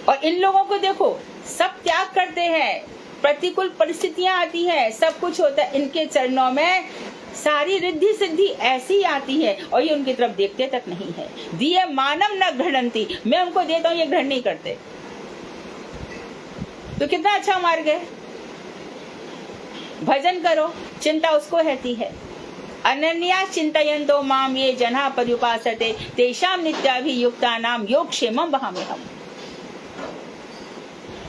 A: और इन लोगों को देखो, सब त्याग करते हैं, प्रतिकूल परिस्थितियां आती हैं, सब कुछ होता है, इनके चरणों में सारी रिद्धि सिद्धि ऐसी आती है और ये उनकी तरफ देखते तक नहीं है। दिए मानव न घृणंती, मैं उनको देता हूँ, ये घृण नहीं करते। तो कितना अच्छा मार्ग है। भजन करो, चिंता उसको रहती है। अनन्या चिंतयन्तो माम ये जना पर्युपासते तेषां नित्याभियुक्तानां योगक्षेमं वहाम्यहम्।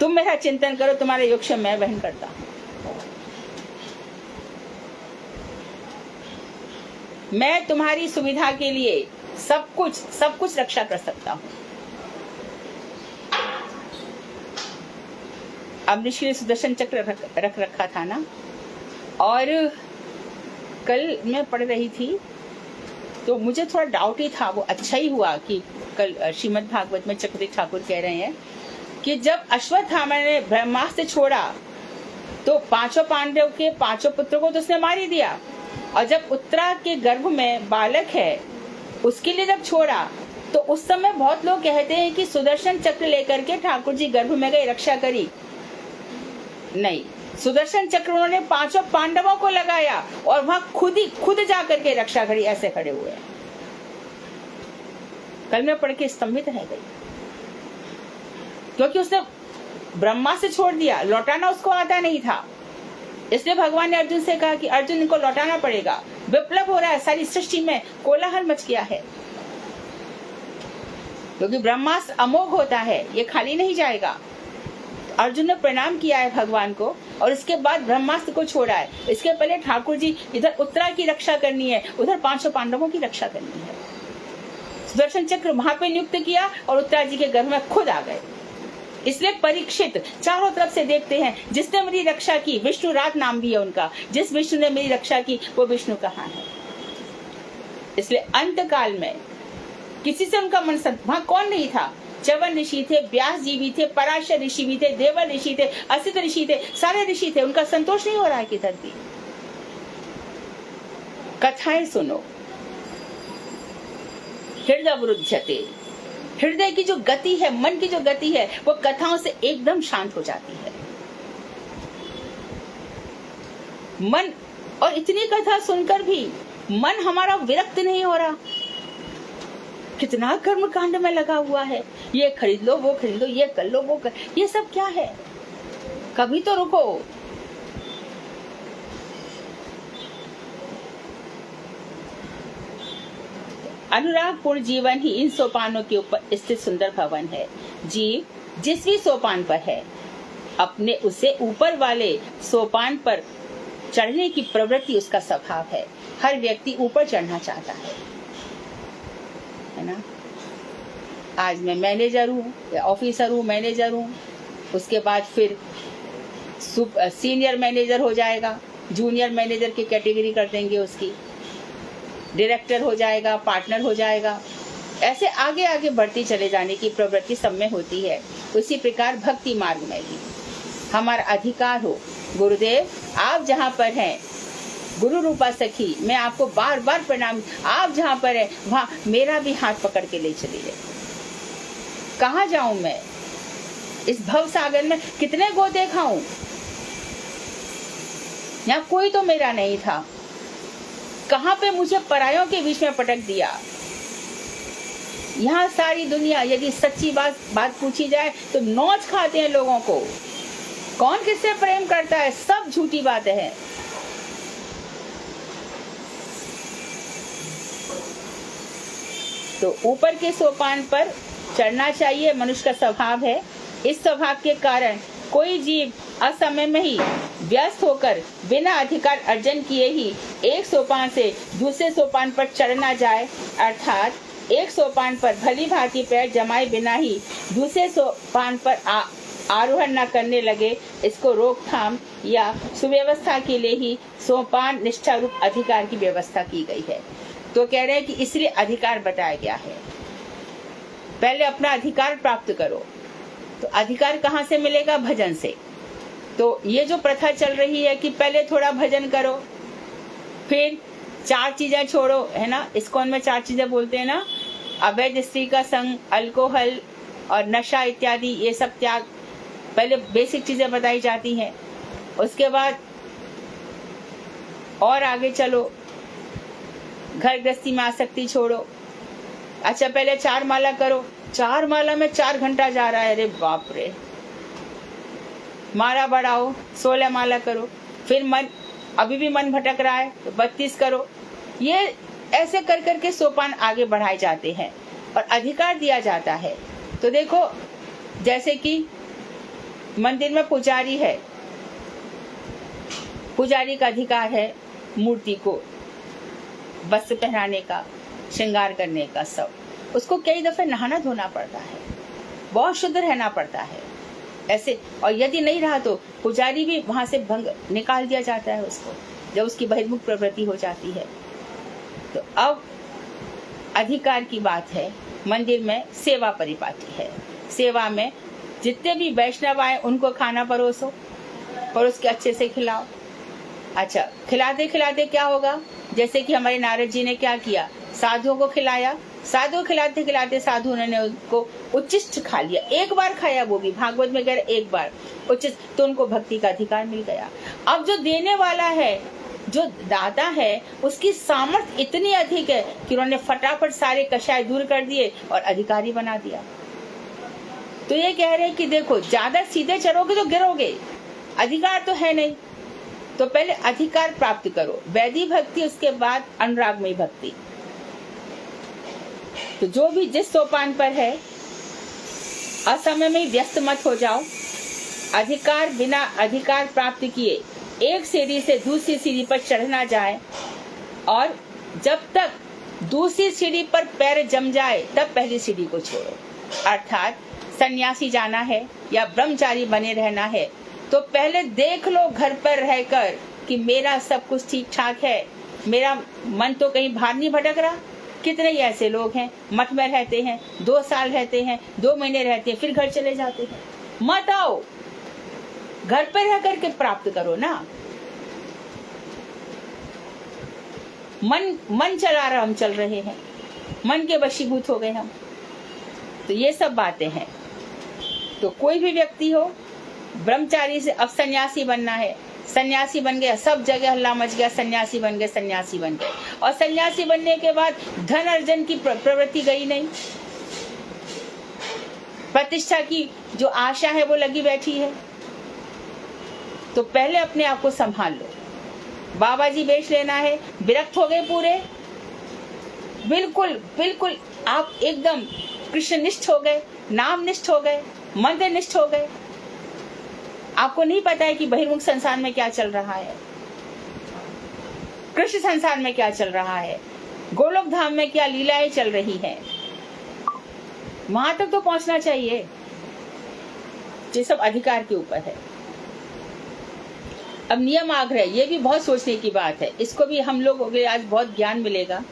A: तुम मेरा चिंतन करो, तुम्हारा योगक्षेम मैं वहन करता हूँ। मैं तुम्हारी सुविधा के लिए सब कुछ रक्षा कर सकता हूँ। अब ऋषि सुदर्शन चक्र रख रखा था ना, और कल मैं पढ़ रही थी तो मुझे थोड़ा डाउट ही था। वो अच्छा ही हुआ कि कल श्रीमद् भागवत में चक्रवर्ती ठाकुर कह रहे हैं कि जब अश्वत्थामा ने ब्रह्मास्त्र छोड़ा तो पांचों पांडव के पांचों पुत्रों को तो उसने मार ही दिया, और जब उत्तरा के गर्भ में बालक है उसके लिए जब छोड़ा तो उस समय बहुत लोग कहते हैं कि सुदर्शन चक्र लेकर के ठाकुर जी गर्भ में गए, रक्षा करी। नहीं, सुदर्शन चक्र उन्होंने पांचों पांडवों को लगाया और वहां खुद जाकर के रक्षा करी, ऐसे खड़े हुए। कल मैं पढ़ के स्तंभित रह गई, क्योंकि उसने ब्रह्मा से छोड़ दिया, लौटाना उसको आता नहीं था। इसलिए भगवान ने अर्जुन से कहा कि अर्जुन इनको लौटाना पड़ेगा। विप्लव हो रहा है, सारी सृष्टि में कोलाहल मच गया है, क्योंकि ब्रह्मास्त्र अमोघ होता है, ये खाली नहीं जाएगा। अर्जुन ने प्रणाम किया है भगवान को और इसके बाद ब्रह्मास्त्र को छोड़ा है। इसके पहले ठाकुर जी इधर उत्तरा की रक्षा करनी है, उधर पांचों पांडवों की रक्षा करनी है। सुदर्शन चक्र वहां पे नियुक्त किया और उत्तरा जी के गर्भ में खुद आ गए। इसलिए परीक्षित चारों तरफ से देखते हैं, जिसने मेरी रक्षा की, विष्णु रात नाम भी है उनका, जिस विष्णु ने मेरी रक्षा की वो विष्णु कहाँ है। इसलिए अंत काल में किसी से उनका मन वहां कौन नहीं था। च्यवन ऋषि थे, व्यास जी भी थे, पराशर ऋषि भी थे, देवर ऋषि थे, असित ऋषि थे, सारे ऋषि थे। उनका संतोष नहीं हो रहा है किधर भी। कथाएं सुनो, हृदय वृद्धते, हृदय की जो गति है, मन की जो गति है, वो कथाओं से एकदम शांत हो जाती है। मन, और इतनी कथा सुनकर भी मन हमारा विरक्त नहीं हो रहा। कितना कर्म कांड में लगा हुआ है, ये खरीद लो, वो खरीद लो, ये कर लो, वो कर, ये सब क्या है? कभी तो रुको। अनुरागपूर्ण जीवन ही इन सोपानों के ऊपर स्थित सुंदर भवन है। जीव जिस भी सोपान पर है, अपने उसे ऊपर वाले सोपान पर चढ़ने की प्रवृत्ति उसका स्वभाव है। हर व्यक्ति ऊपर चढ़ना चाहता है ना। आज मैं मैनेजर हूँ या ऑफिसर हूँ, मैनेजर हूँ, उसके बाद फिर सीनियर मैनेजर हो जाएगा, जूनियर मैनेजर की कैटेगरी कर देंगे उसकी, डायरेक्टर हो जाएगा, पार्टनर हो जाएगा। ऐसे आगे आगे बढ़ती चले जाने की प्रवृत्ति सब में होती है। उसी प्रकार भक्ति मार्ग में भी हमारा अधिकार हो, गुरुदेव आप जहाँ पर हैं, गुरु रूपा सखी मैं आपको बार बार प्रणाम, आप जहाँ पर है वहाँ मेरा भी हाथ पकड़ के ले चलिए। कहाँ जाऊं मैं इस भव सागर में, कितने गोते खाऊं, यहाँ कोई तो मेरा नहीं था, कहाँ पे मुझे परायों के बीच में पटक दिया। यहाँ सारी दुनिया यदि सच्ची बात पूछी जाए तो नोच खाते हैं लोगों को, कौन किससे प्रेम करता है, सब झूठी बातें हैं। तो ऊपर के सोपान पर चढ़ना चाहिए, मनुष्य का स्वभाव है। इस स्वभाव के कारण कोई जीव असमय में ही व्यस्त होकर बिना अधिकार अर्जन किए ही एक सोपान से दूसरे सोपान पर चढ़ना जाए, अर्थात एक सोपान पर भली भांति पैर जमाए बिना ही दूसरे सोपान पर आरोहण न करने लगे, इसको रोकथाम या सुव्यवस्था के लिए ही सोपान निष्ठा रूप अधिकार की व्यवस्था की गई है। तो कह रहे हैं कि इसलिए अधिकार बताया गया है, पहले अपना अधिकार प्राप्त करो। तो अधिकार कहाँ से मिलेगा? भजन से। तो ये जो प्रथा चल रही है कि पहले थोड़ा भजन करो, फिर 4 चीजें छोड़ो, है ना। इस्कॉन में 4 चीजें बोलते हैं ना, अवैध स्त्री का संग, अल्कोहल और नशा इत्यादि, ये सब त्याग। पहले बेसिक चीजें बताई जाती हैं, उसके बाद और आगे चलो, घर गृहस्थी में आसक्ति छोड़ो। अच्छा पहले 4 माला करो, 4 माला में 4 घंटा जा रहा है, अरे बाप रे। माला बढ़ाओ, 16 माला करो, फिर मन अभी भी मन भटक रहा है तो 32 करो। ये ऐसे कर करके सोपान आगे बढ़ाए जाते हैं और अधिकार दिया जाता है। तो देखो जैसे कि मंदिर में पुजारी है, पुजारी का अधिकार है मूर्ति को वस्त्र पहनाने का, श्रृंगार करने का, सब। उसको कई दफे नहाना धोना पड़ता है, बहुत शुद्ध रहना पड़ता है ऐसे। और यदि नहीं रहा तो पुजारी भी वहां से भंग निकाल दिया जाता है उसको, जब उसकी बहिर्मुख प्रवृत्ति हो जाती है। तो अब अधिकार की बात है, मंदिर में सेवा परिपाटी है। सेवा में जितने भी वैष्णव आए उनको खाना परोसो, परोस के अच्छे से खिलाओ। अच्छा खिलाते खिलाते क्या होगा, जैसे कि हमारे नारद जी ने क्या किया, साधुओं को खिलाया, साधु खिलाते खिलाते साधु ने उनको उच्चिष्ट खा लिया, एक बार खाया, वो भी भागवत में कह रहे एक बार उच्चिष्ट, तो उनको भक्ति का अधिकार मिल गया। अब जो देने वाला है, जो दाता है, उसकी सामर्थ्य इतनी अधिक है कि उन्होंने फटाफट सारे कषाय दूर कर दिए और अधिकारी बना दिया। तो ये कह रहे हैं कि देखो ज्यादा सीधे चलोगे तो गिरोगे, अधिकार तो है नहीं। तो पहले अधिकार प्राप्त करो, वैदी भक्ति, उसके बाद अनुरागमयी भक्ति। तो जो भी जिस सोपान पर है, असमय में व्यस्त मत हो जाओ। अधिकार बिना अधिकार प्राप्त किए एक सीढ़ी से दूसरी सीढ़ी पर चढ़ना जाए, और जब तक दूसरी सीढ़ी पर पैर जम जाए तब पहली सीढ़ी को छोड़ो। अर्थात सन्यासी जाना है या ब्रह्मचारी बने रहना है तो पहले देख लो घर पर रहकर कि मेरा सब कुछ ठीक ठाक है, मेरा मन तो कहीं बाहर नहीं भटक रहा। कितने ही ऐसे लोग हैं, मठ में रहते हैं, 2 साल रहते हैं, 2 महीने रहते हैं, फिर घर चले जाते हैं। मत आओ, घर पर रह करके प्राप्त करो ना। मन चला रहा, हम चल रहे हैं, मन के वशीभूत हो गए हम। तो ये सब बातें हैं। तो कोई भी व्यक्ति हो, ब्रह्मचारी से अब सन्यासी बनना है, सन्यासी बन गया, सब जगह हल्ला मच गया, सन्यासी बन गए, सन्यासी बन गए। और सन्यासी बनने के बाद धन अर्जन की प्रवृत्ति गई नहीं, प्रतिष्ठा की जो आशा है वो लगी बैठी है। तो पहले अपने आप को संभाल लो। बाबा जी बेच लेना है, विरक्त हो गए पूरे, बिल्कुल बिल्कुल आप एकदम कृष्णनिष्ठ हो गए, नाम निष्ठ हो गए, मंत्रनिष्ठ हो गए। आपको नहीं पता है कि बहिर्मुख संसार में क्या चल रहा है, कृष्ण संसार में क्या चल रहा है, गोलोक धाम में क्या लीलाएं चल रही हैं। वहां तक तो पहुंचना चाहिए। ये सब अधिकार के ऊपर है। अब नियम आग्रह, ये भी बहुत सोचने की बात है। इसको भी हम लोग आज बहुत ज्ञान मिलेगा।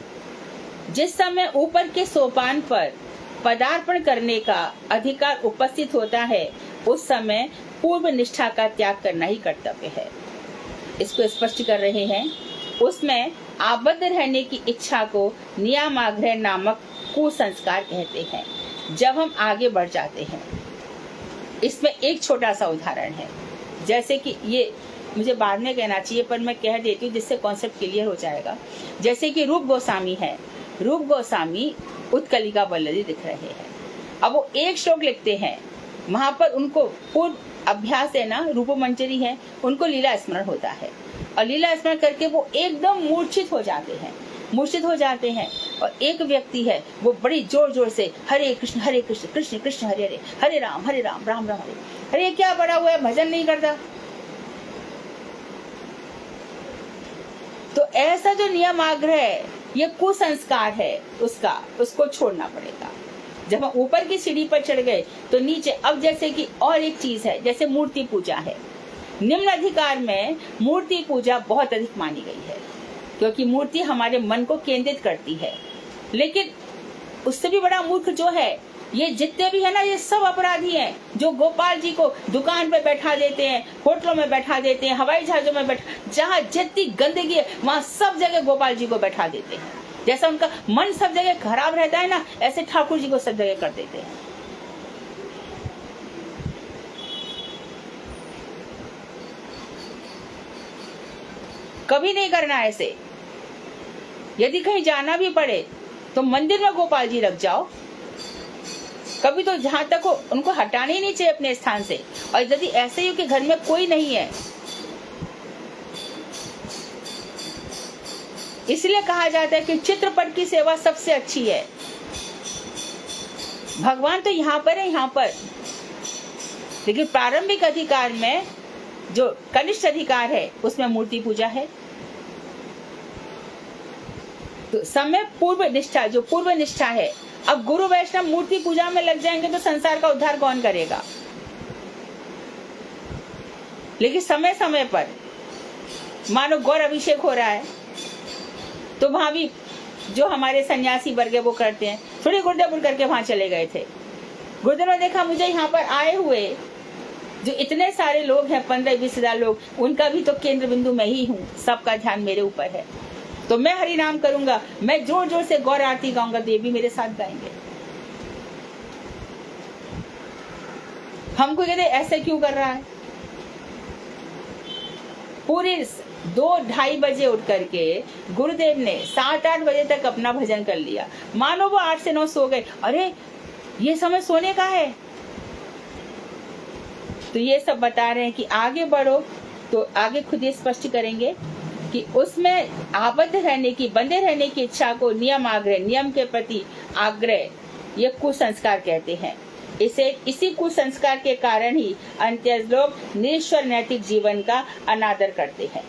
A: जिस समय ऊपर के सोपान पर पदार्पण करने का अधिकार उपस्थित होता है, उस समय पूर्व निष्ठा का त्याग करना ही कर्तव्य है। इसको स्पष्ट कर रहे हैं। उसमें आबद्ध रहने की इच्छा को नियमाग्रह नामक कुसंस्कार कहते हैं। जब हम आगे बढ़ जाते हैं, इसमें एक छोटा सा उदाहरण है। जैसे कि ये मुझे बाद में कहना चाहिए, पर मैं कह देती हूँ जिससे कॉन्सेप्ट क्लियर हो जाएगा। जैसे कि रूप गोस्वामी है, रूप गोस्वामी उत्कलिका वल्लरी दिख रहे हैं। अब वो एक श्लोक लिखते हैं, वहां पर उनको पूर्व अभ्यास है ना, रूप मंजरी है, उनको लीला स्मरण होता है और लीला स्मरण करके वो एकदम मूर्छित हो जाते हैं, मूर्छित हो जाते हैं। और एक व्यक्ति है, वो बड़ी जोर जोर से हरे कृष्ण कृष्ण कृष्ण हरे हरे, हरे राम राम राम हरे हरे। क्या बड़ा हुआ है, भजन नहीं करता। तो ऐसा जो नियम आग्रह है, ये कुसंस्कार है, उसको छोड़ना पड़ेगा। जब हम ऊपर की सीढ़ी पर चढ़ गए तो नीचे, अब जैसे कि और एक चीज है, जैसे मूर्ति पूजा है। निम्न अधिकार में मूर्ति पूजा बहुत अधिक मानी गई है, क्योंकि मूर्ति हमारे मन को केंद्रित करती है। लेकिन उससे भी बड़ा मूर्ख जो है, ये जितने भी है ना, ये सब अपराधी हैं, जो गोपाल जी को दुकान पे बैठा देते हैं, होटलों में बैठा देते हैं, हवाई जहाजों में बैठा, जहाँ जितनी गंदगी है वहाँ सब जगह गोपाल जी को बैठा देते हैं। जैसा उनका मन सब जगह खराब रहता है ना, ऐसे ठाकुर जी को सब जगह कर देते हैं। कभी नहीं करना ऐसे। यदि कहीं जाना भी पड़े तो मंदिर में गोपाल जी रख जाओ। कभी तो जहां तक हो उनको हटाने ही नहीं चाहिए अपने स्थान से। और यदि ऐसे ही हो कि घर में कोई नहीं है, इसलिए कहा जाता है कि चित्रपट की सेवा सबसे अच्छी है। भगवान तो यहाँ पर है, यहाँ पर, लेकिन प्रारंभिक अधिकार में जो कनिष्ठ अधिकार है उसमें मूर्ति पूजा है। तो समय पूर्व निष्ठा, जो पूर्व निष्ठा है। अब गुरु वैष्णव मूर्ति पूजा में लग जाएंगे तो संसार का उद्धार कौन करेगा। लेकिन समय समय पर मानो गौर अभिषेक हो रहा है तो वहां भी जो हमारे सन्यासी वर्ग है वो करते हैं। थोड़ी गुरुदेव करके वहां चले गए थे। गुरुदेव ने देखा मुझे यहाँ पर आए हुए जो इतने सारे लोग हैं, 15-20 हजार लोग, उनका भी तो केंद्र बिंदु मैं ही हूँ, सबका ध्यान मेरे ऊपर है, तो मैं हरि नाम करूंगा, मैं जोर जोर से गौर आरती गाऊंगा तो ये भी मेरे साथ गाएंगे। हमको कहते ऐसे क्यों कर रहा है। पूरे 2-2:30 बजे उठ करके गुरुदेव ने 7-8 बजे तक अपना भजन कर लिया। मानो वो 8 से 9 सो गए। अरे ये समय सोने का है। तो ये सब बता रहे हैं कि आगे बढ़ो तो आगे खुद ही स्पष्ट करेंगे कि उसमें आबद्ध रहने की, बंधे रहने की इच्छा को नियम आग्रह, नियम के प्रति आग्रह, ये कुसंस्कार कहते हैं। इसी कुसंस्कार के कारण ही अंत्यज लोग निरीश्वर नैतिक जीवन का अनादर करते हैं।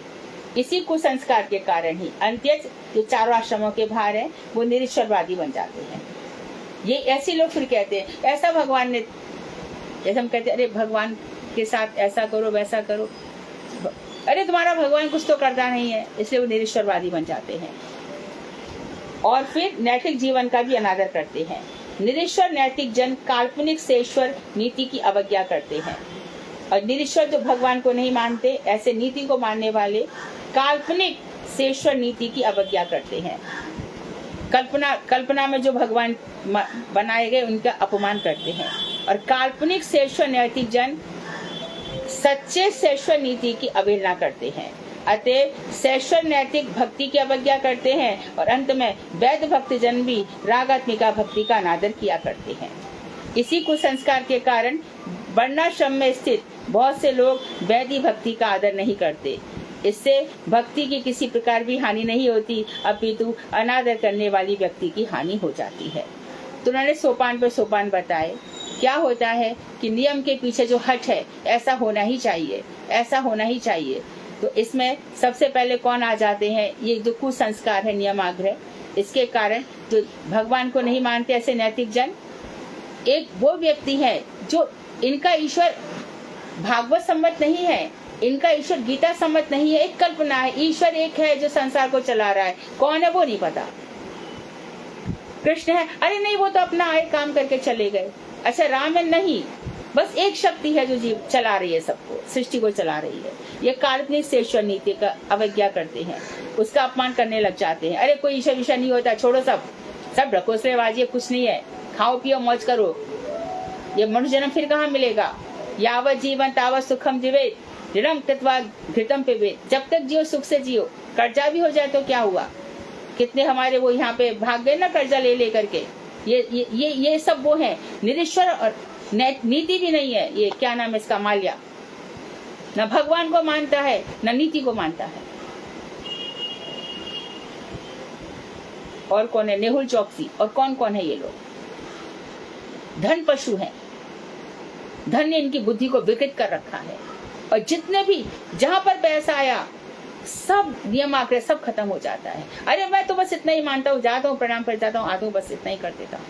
A: इसी कुसंस्कार के कारण ही अंत्यज जो चारों आश्रमों के भार हैं वो निरीश्वरवादी बन जाते हैं। ये ऐसे लोग फिर कहते हैं ऐसा भगवान ने, जैसे हम कहते हैं अरे भगवान के साथ ऐसा करो वैसा करो, अरे तुम्हारा भगवान कुछ तो करता नहीं है, इसलिए वो निरीश्वरवादी बन जाते हैं। और फिर नैतिक जीवन का भी अनादर करते हैं। निरीश्वर नैतिक जन काल्पनिक सेश्वर नीति की अवज्ञा करते हैं। और निरीश्वर जो भगवान को नहीं मानते, ऐसे नीति को मानने वाले काल्पनिक सेश्वर नीति की अवज्ञा करते हैं। कल्पना में जो भगवान बनाए गए उनका अपमान करते हैं। और काल्पनिक सेश्वर नैतिक जन सच्चे सेश्वर नीति की अवहेलना करते हैं। अतः सेश्वर नैतिक भक्ति की अवज्ञा करते हैं और अंत में वैध भक्त जन भी रागात्मिका भक्ति का अनादर किया करते हैं। इसी कुसंस्कार के कारण वर्णाश्रम में स्थित बहुत से लोग वैदिक भक्ति का आदर नहीं करते। इससे भक्ति की किसी प्रकार भी हानि नहीं होती, अपितु अनादर करने वाली व्यक्ति की हानि हो जाती है। तो उन्होंने सोपान पर सोपान बताए। क्या होता है कि नियम के पीछे जो हट है, ऐसा होना ही चाहिए, ऐसा होना ही चाहिए। तो इसमें सबसे पहले कौन आ जाते हैं? ये जो कुसंस्कार है, नियमाग्रह, इसके कारण जो भगवान को नहीं मानते ऐसे नैतिक जन, एक वो व्यक्ति है जो इनका ईश्वर भागवत सम्मत नहीं है, इनका ईश्वर गीता सम्मत नहीं है, एक कल्पना है। ईश्वर एक है जो संसार को चला रहा है, कौन है वो नहीं पता। कृष्ण है, अरे नहीं वो तो अपना आए काम करके चले गए। अच्छा राम है, नहीं, बस एक शक्ति है जो जीव चला रही है, सबको, सृष्टि को चला रही है। ये काल्पनिक से ईश्वर नीति का अवज्ञा करते हैं, उसका अपमान करने लग जाते हैं। अरे कोई ईश्वर ईश्वर नहीं होता, छोड़ो सब ढकोसलेबाजी, कुछ नहीं है, खाओ पियो मौज करो, ये मनुष्य जन्म फिर कहाँ मिलेगा। यावत जीवन तावत सुखम जीवे ऋणम कृत्वा घृतम पिबेत। जब तक जियो सुख से जियो, कर्जा भी हो जाए तो क्या हुआ, कितने हमारे वो यहाँ पे भाग गए ना कर्जा ले करके। ये सब वो है निरीश्वर, और नीति भी नहीं है। ये क्या नाम है इसका, माल्या, न भगवान को मानता है न नीति को मानता है। और कौन है? नेहुल चौकसी। और कौन कौन है ये लोग? धन पशु हैं, धन ने इनकी बुद्धि को विकृत कर रखा है। और जितने भी जहां पर पैसा आया, सब नियम आकर सब खत्म हो जाता है। अरे मैं तो बस इतना ही मानता हूँ, जाता हूँ, प्रणाम कर जाता हूँ, आता हूँ, बस इतना ही कर देता हूँ।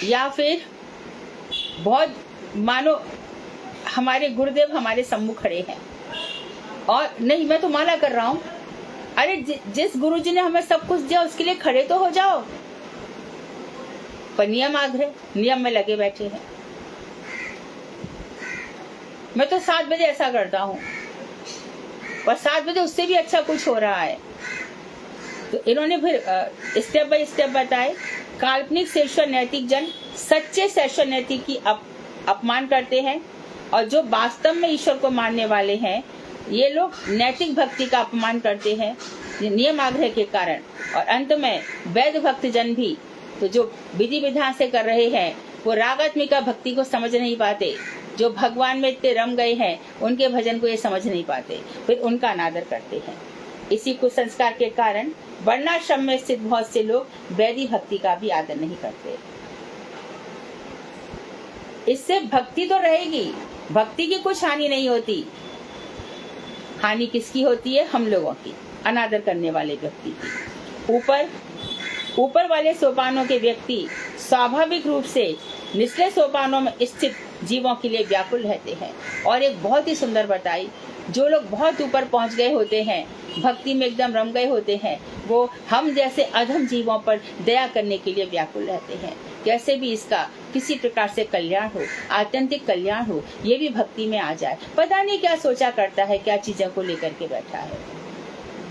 A: या फिर बहुत मानो हमारे गुरुदेव हमारे सम्मुख खड़े हैं और नहीं मैं तो माला कर रहा हूँ। अरे जिस गुरुजी ने हमें सब कुछ दिया उसके लिए खड़े तो हो जाओ। पर नियम आग्रह, नियम में लगे बैठे हैं। मैं तो 7 बजे ऐसा करता हूँ, पर 7 बजे उससे भी अच्छा कुछ हो रहा है। तो इन्होंने फिर स्टेप बाय स्टेप बताए। काल्पनिक से ईश्वर नैतिक जन सच्चे से ईश्वर नैतिक की अपमान करते हैं, और जो वास्तव में ईश्वर को मानने वाले हैं ये लोग नैतिक भक्ति का अपमान करते हैं नियम आग्रह के कारण। और अंत में वैध भक्त जन भी तो जो विधि विधान से कर रहे हैं वो रागात्मिका भक्ति को समझ नहीं पाते। जो भगवान में इतने रम गए हैं उनके भजन को ये समझ नहीं पाते, फिर उनका अनादर करते हैं। इसी कुसंस्कार के कारण वर्णाश्रम में स्थित बहुत से लोग वैधि भक्ति का भी आदर नहीं करते। इससे भक्ति तो रहेगी, भक्ति की कुछ हानि नहीं होती। हानि किसकी होती है? हम लोगों की, अनादर करने वाले व्यक्ति की। ऊपर वाले सोपानों के व्यक्ति स्वाभाविक रूप से निचले सोपानों में स्थित जीवों के लिए व्याकुल रहते हैं। और एक बहुत ही सुंदर बताई, जो लोग बहुत ऊपर पहुंच गए होते हैं, भक्ति में एकदम रम गए होते हैं, वो हम जैसे अधम जीवों पर दया करने के लिए व्याकुल रहते हैं। कैसे भी इसका किसी प्रकार से कल्याण हो, आत्यंतिक कल्याण हो, ये भी भक्ति में आ जाए। पता नहीं क्या सोचा करता है, क्या चीजों को लेकर के बैठा है।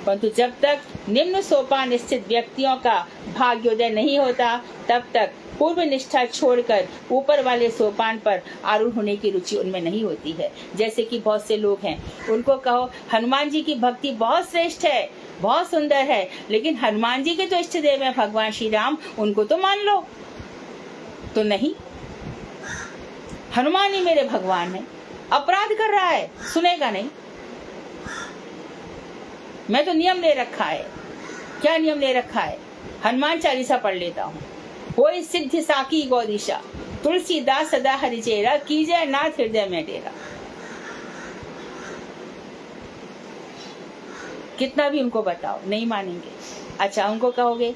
A: परंतु जब तक निम्न सोपान स्थित व्यक्तियों का भाग्योदय नहीं होता, तब तक पूर्व निष्ठा छोड़कर ऊपर वाले सोपान पर आरूढ़ होने की रुचि उनमें नहीं होती है। जैसे कि बहुत से लोग हैं, उनको कहो हनुमान जी की भक्ति बहुत श्रेष्ठ है, बहुत सुंदर है, लेकिन हनुमान जी के तो इष्ट देव है भगवान श्री राम, उनको तो मान लो। तो नहीं, हनुमान ही मेरे भगवान है। अपराध कर रहा है, सुनेगा नहीं। मैं तो नियम ले रखा है। क्या नियम ले रखा है? हनुमान चालीसा पढ़ लेता हूँ। होय सिद्ध साकी गौरीशा, तुलसीदास सदा हरिचेरा, कीजय नाथ हृदय में डेरा। कितना भी उनको बताओ नहीं मानेंगे। अच्छा, उनको कहोगे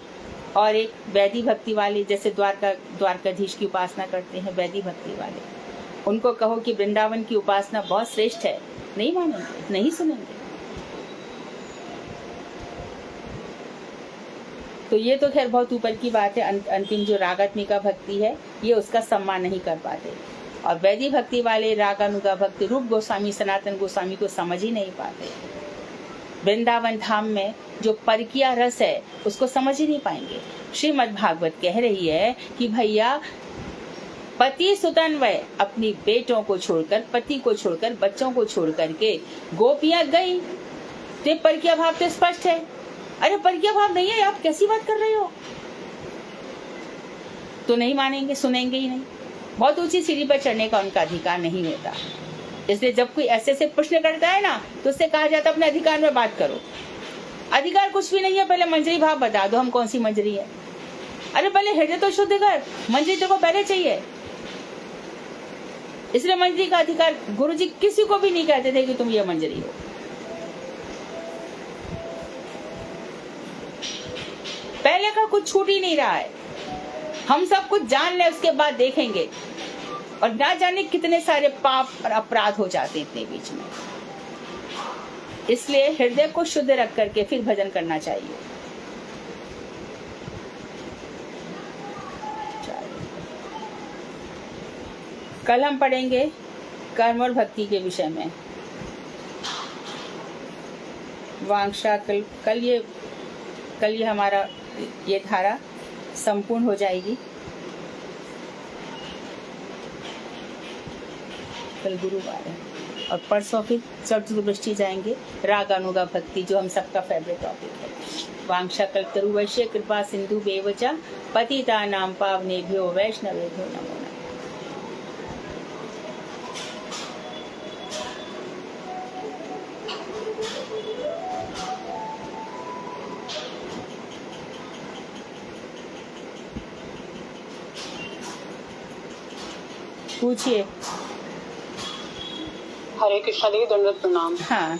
A: और एक वैधि भक्ति वाले, जैसे द्वारकाधीश की उपासना करते हैं वैधि भक्ति वाले, उनको कहो कि वृंदावन की उपासना बहुत श्रेष्ठ है, नहीं मानेंगे, नहीं सुनेंगे। तो ये तो खैर बहुत ऊपर की बात है। अंतिम जो रागात्मिका भक्ति है ये उसका सम्मान नहीं कर पाते, और वैधि भक्ति वाले रागानुगा भक्ति रूप गोस्वामी सनातन गोस्वामी को समझ ही नहीं पाते। वृंदावन धाम में जो परकिया रस है उसको समझ ही नहीं पाएंगे। श्रीमद् भागवत कह रही है कि भैया पति सुतन्वय अपनी बेटों को छोड़कर, पति को छोड़कर, बच्चों को छोड़ करके गोपियां गई। तो परकिया भाव तो स्पष्ट है। अरे परकिया भाव नहीं है, आप कैसी बात कर रहे हो? तो नहीं मानेंगे, सुनेंगे ही नहीं। बहुत ऊंची सीढ़ी पर चढ़ने का उनका अधिकार नहीं होता। इसलिए जब कोई ऐसे से प्रश्न करता है ना, तो उससे कहा जाता है अपने अधिकार में बात करो। अधिकार कुछ भी नहीं है, पहले मंजरी भाव बता दो हम कौन सी मंजरी है। अरे पहले हृदय तो शुद्ध कर, मंजरी तेरे को पहले चाहिए। इसलिए मंजरी का अधिकार गुरुजी किसी को भी नहीं कहते थे कि तुम ये मंजरी हो। पहले का कुछ छूट ही नहीं रहा है। हम सब कुछ जान ले, उसके बाद देखेंगे, और ना जाने कितने सारे पाप और अपराध हो जाते हैं इतने बीच में। इसलिए हृदय को शुद्ध रख करके फिर भजन करना चाहिए। कल हम पढ़ेंगे कर्म और भक्ति के विषय में। वांछा कल ये हमारा ये धारा संपूर्ण हो जाएगी। कल गुरुवार है और परसों फिर चतुर्दशी जाएंगे, राग अनुगा भक्ति, जो हम सबका फेवरेट टॉपिक है। वांछा कल्पतरुवैश्य कृपा सिंधु बेवचा पतितानां पावनेभ्यो वैष्णवेभ्यो नमो नमः। पूछिए।
B: हरे कृष्णा दीदी, दंडवत प्रणाम।
A: हाँ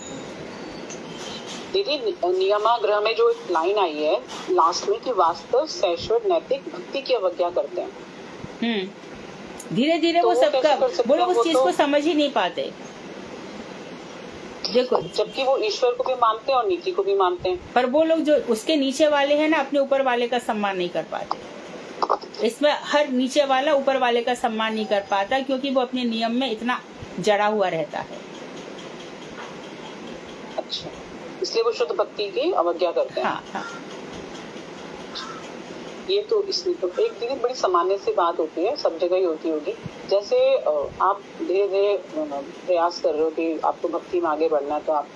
B: दीदी, नियमाग्रह में जो एक लाइन आई है लास्ट में कि वास्तव शाश्वत नैतिक भक्ति की अवज्ञा करते हैं।
A: धीरे धीरे
B: तो
A: वो
B: वो
A: सबका
B: कैसे कर सकते
A: वो लोग
B: हैं?
A: उस
B: वो
A: चीज
B: तो-
A: को समझ ही नहीं पाते। देखो,
B: जबकि वो ईश्वर को भी मानते हैं और नीति को भी मानते हैं।
A: पर वो लोग जो उसके नीचे वाले हैं ना, अपने ऊपर वाले का सम्मान नहीं कर पाते। इसमें हर नीचे वाला ऊपर वाले का सम्मान नहीं कर पाता, क्योंकि वो अपने नियम में इतना जड़ा हुआ रहता है।
B: अच्छा, इसलिए वो शुद्ध भक्ति की अवज्ञा करते हैं।
A: हाँ हाँ।
B: ये तो इसलिए तो एक दीदी बड़ी सामान्य सी बात होती है, सब जगह ही होती होगी। जैसे आप धीरे धीरे प्रयास कर रहे हो कि आपको भक्ति में आगे बढ़ना है, तो आप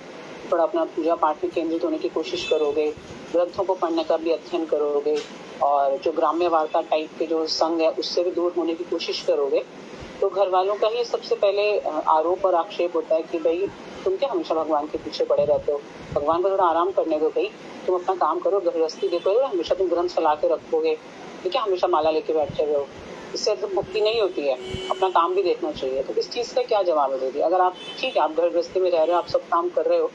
B: थोड़ा अपना पूजा पाठ में केंद्रित होने की कोशिश करोगे, ग्रंथों को पढ़ने का भी अध्ययन करोगे, और जो ग्राम्य वार्ता टाइप के जो संग है उससे भी दूर होने की कोशिश करोगे। तो घर वालों का ही सबसे पहले आरोप और आक्षेप होता है कि भाई तुम क्या हमेशा भगवान के पीछे पड़े रहते हो, भगवान को थोड़ा आराम करने दो, भाई तुम अपना काम करो, गृहस्थी देखो, हमेशा तुम ग्रंथ फैला के रखोगे, ठीक है, हमेशा माला लेके बैठे हुए हो, इससे तो भक्ति नहीं होती है, अपना काम भी देखना चाहिए। तो इस चीज़ का क्या जवाब है दीदी? अगर आप ठीक है, आप घर गृहस्थी में रह रहे हो, आप सब काम कर रहे हो,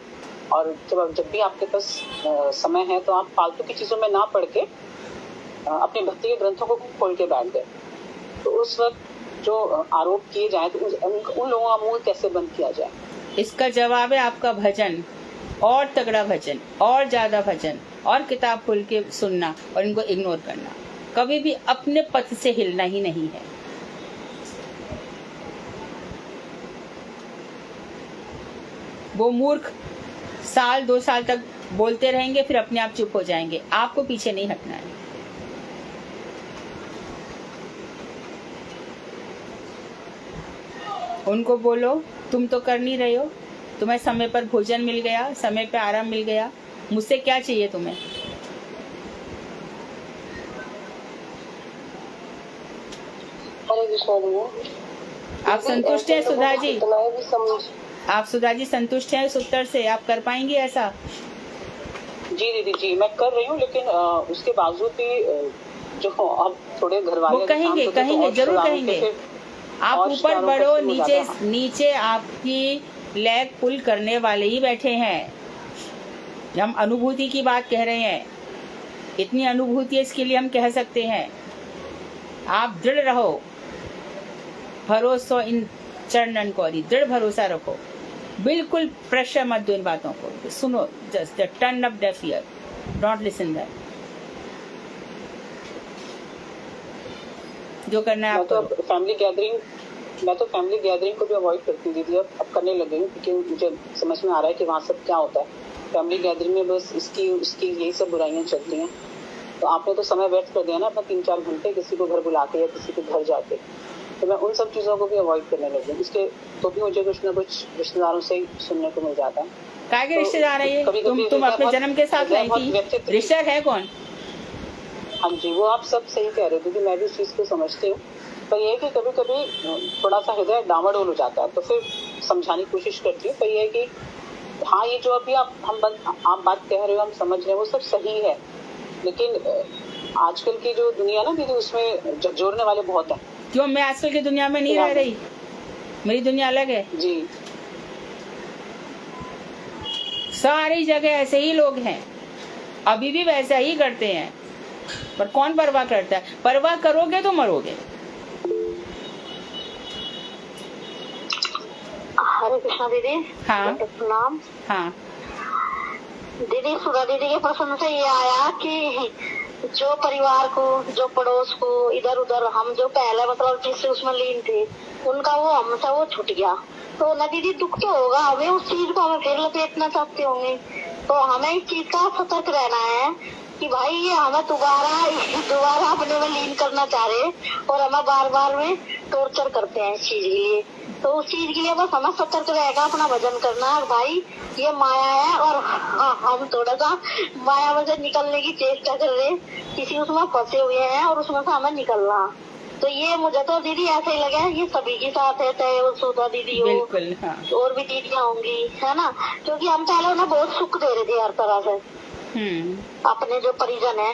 B: और जब भी आपके पास समय है तो आप फालतू की चीज़ों में ना पढ़ के अपने भक्ति के ग्रंथों को खोल के बैठ गए, तो उस वक्त जो आरोप किए जाए तो उन लोगों का मुंह कैसे बंद किया जाए?
A: इसका जवाब है आपका भजन, और तगड़ा भजन, और ज्यादा भजन, और किताब खोल के सुनना और इनको इग्नोर करना। कभी भी अपने पथ से हिलना ही नहीं है। वो मूर्ख साल 2 साल तक बोलते रहेंगे, फिर अपने आप चुप हो जाएंगे। आपको पीछे नहीं हटना है। उनको बोलो तुम तो कर नहीं रहे हो, तुम्हें समय पर भोजन मिल गया, समय पर आराम मिल गया, मुझसे क्या चाहिए तुम्हें? आप संतुष्ट हैं सुधा जी? आप सुधा जी संतुष्ट हैं इस उत्तर से? आप कर पाएंगे ऐसा?
B: जी दीदी जी, मैं कर रही हूँ, लेकिन उसके बावजूद भी जो अब थोड़े घर वाले
A: वो कहेंगे जरूर कहेंगे। आप ऊपर बढ़ो, नीचे आपकी लेग पुल करने वाले ही बैठे हैं। हम अनुभूति की बात कह रहे हैं, इतनी अनुभूति है, इसके लिए हम कह सकते हैं। आप दृढ़ रहो, भरोसा इन चरणन कौरी, दृढ़ भरोसा रखो, बिल्कुल प्रेशर मत दो इन बातों को, सुनो, just turn up deaf ear, don't listen that. जो करना है आप करो।
B: मैं तो फैमिली गैदरिंग को भी अवॉइड करती हूँ दीदी, अब करने लगी हूँ, क्योंकि मुझे समझ में आ रहा है कि वहाँ सब क्या होता है। फैमिली गैदरिंग में बस उसकी यही सब बुराइयाँ चलती हैं। तो आपने तो समय व्यर्थ कर दिया ना अपना 3-4 घंटे किसी को घर बुला के या किसी के घर जाके। तो मैं उन सब चीज़ों को भी अवॉइड करने लगी हूँ। इसके तो भी मुझे कुछ ना कुछ रिश्तेदारों से ही सुनने को मिल जाता है।
A: क्या के रिश्तेदार है ये? तुम अपने जन्म के साथ लाई थी, रिश्तेदार है कौन?
B: हाँ जी, वो आप सब सही कह रहे हो दीदी, मैं भी इस चीज़ को समझती हूँ। पर ये है कि कभी कभी थोड़ा सा हृदय डामाडोल हो जाता है, तो फिर समझाने की कोशिश करती हूँ। पर ये है कि हाँ, ये जो अभी आप बात कह रहे हो, हम समझ रहे हैं, वो सब सही है, लेकिन आजकल की जो दुनिया ना दीदी, उसमें जोड़ने वाले बहुत हैं।
A: क्यों, मैं आजकल की दुनिया में नहीं रह रही, मेरी दुनिया अलग है
B: जी।
A: सारी जगह ऐसे ही लोग हैं, अभी भी वैसा ही करते हैं, पर कौन परवाह करता है? परवाह करोगे तो मरोगे।
C: हरे कृष्णा दीदी।
A: हाँ
C: प्रणाम।
A: हाँ
C: दीदी, सुधा दीदी के प्रश्न से ये आया कि जो परिवार को, जो पड़ोस को, इधर उधर हम जो पहले मतलब जिससे उसमें लीन थे, उनका वो हमसे वो छूट गया, तो ना दीदी दुख तो होगा, हमें उस चीज को हमें फिर लपेटना चाहते होंगे, तो हमें इस चीज का सतर्क रहना है कि भाई ये हमें दोबारा अपने में लीन करना चाह रहे और हमें बार बार में टॉर्चर करते हैं इस चीज के लिए। तो उस चीज के लिए बस हमें सतर्क रहेगा, अपना भजन करना भाई, ये माया है और हम थोड़ा सा माया में से निकलने की चेष्टा कर रहे, किसी उसमें फंसे हुए हैं और उसमें से हमें निकलना। तो ये मुझे तो दीदी ऐसे ही लगे, ये सभी के साथ है, चाहे वो सुधा दीदी हो,
A: बिल्कुल, हाँ।
C: और भी दीदियाँ होंगी, है ना, क्योंकि हम पहले उन्हें बहुत सुख दे रहे थे हर तरह से, अपने जो परिजन है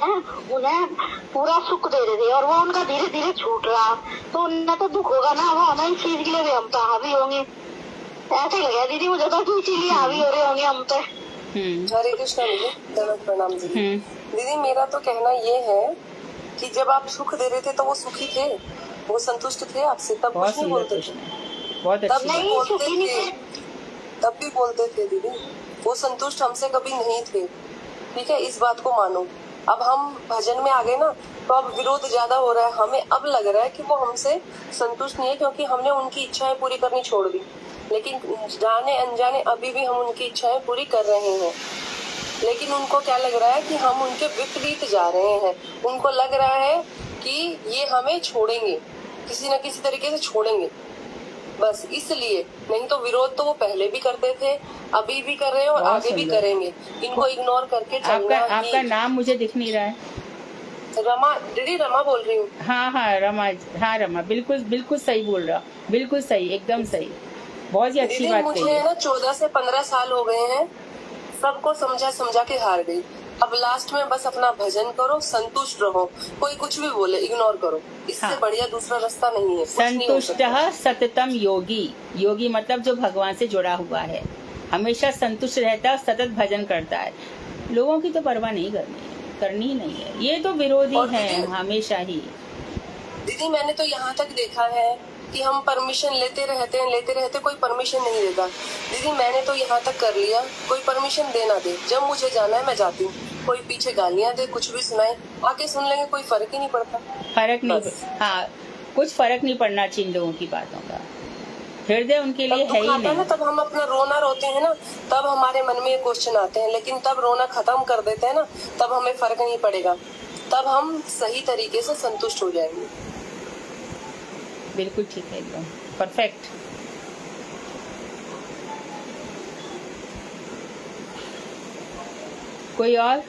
C: उन्हें पूरा सुख दे रहे थे, और वो उनका धीरे धीरे छूट रहा, तो उन्हें तो दुख होगा ना, वो हमें इस चीज के लिए भी हम तो हावी होंगे, ऐसे लगे दीदी मुझे तो, इसीलिए हावी हो रहे होंगे हम पे।
D: हरे कृष्णा दीदी, दंडवत प्रणाम दीदी। दीदी मेरा तो कहना ये है कि जब आप सुख दे रहे थे तो वो सुखी थे, वो संतुष्ट थे आपसे, तब कुछ नहीं बोलते थे,
A: बहुत
D: तब
A: अच्छी
D: नहीं बोलते थे, तब भी बोलते थे दीदी, वो संतुष्ट हमसे कभी नहीं थे। ठीक है, इस बात को मानो। अब हम भजन में आ गए ना, तो अब विरोध ज्यादा हो रहा है, हमें अब लग रहा है कि वो हमसे संतुष्ट नहीं है, क्योंकि हमने उनकी इच्छाएं पूरी करनी छोड़ दी, लेकिन जाने अनजाने अभी भी हम उनकी इच्छाएं पूरी कर रहे हैं, लेकिन उनको क्या लग रहा है कि हम उनके विपरीत जा रहे हैं, उनको लग रहा है कि ये हमें छोड़ेंगे, किसी न किसी तरीके से छोड़ेंगे, बस इसलिए। नहीं तो विरोध तो वो पहले भी करते थे, अभी भी कर रहे हैं और आगे भी करेंगे, इनको इग्नोर करके चलना।
A: आपका नाम मुझे दिख नहीं रहा है।
D: रमा दीदी, रमा बोल रही हूँ।
A: हाँ रमा, हाँ रमा, बिल्कुल बिल्कुल सही बोल रहा, बिल्कुल सही, एकदम सही, बहुत ही अच्छी बात कही।
D: मुझे ना 14 से 15 साल हो गए हैं, सबको समझा के हार गई। अब लास्ट में बस अपना भजन करो, संतुष्ट रहो, कोई कुछ भी बोले इग्नोर करो, इससे बढ़िया दूसरा रास्ता नहीं है।
A: संतुष्टः सततम योगी, योगी मतलब जो भगवान से जुड़ा हुआ है, हमेशा संतुष्ट रहता है, सतत भजन करता है। लोगों की तो परवाह नहीं करनी ही नहीं है, ये तो विरोधी है हमेशा ही।
D: दीदी मैंने तो यहाँ तक देखा है कि हम परमिशन लेते रहते, कोई परमिशन नहीं देता। दीदी मैंने तो यहाँ तक कर लिया, कोई परमिशन दे ना दे, जब मुझे जाना है मैं जाती हूँ, कोई पीछे गालियाँ दे, कुछ भी सुनाए, आके सुन लेंगे, कोई फर्क ही नहीं पड़ता।
A: फर्क नहीं, हाँ, कुछ फर्क नहीं पड़ना चाहिए लोगों की बातों का, हृदय उनके लिए है ही नहीं।
D: तब हम अपना रोना रोते हैं ना, तब हमारे मन में क्वेश्चन आते हैं, लेकिन तब रोना खत्म कर देते हैं ना, तब हमें फर्क नहीं पड़ेगा, तब हम सही तरीके से संतुष्ट हो जाएंगे।
A: बिल्कुल ठीक है, एकदम परफेक्ट। कोई और?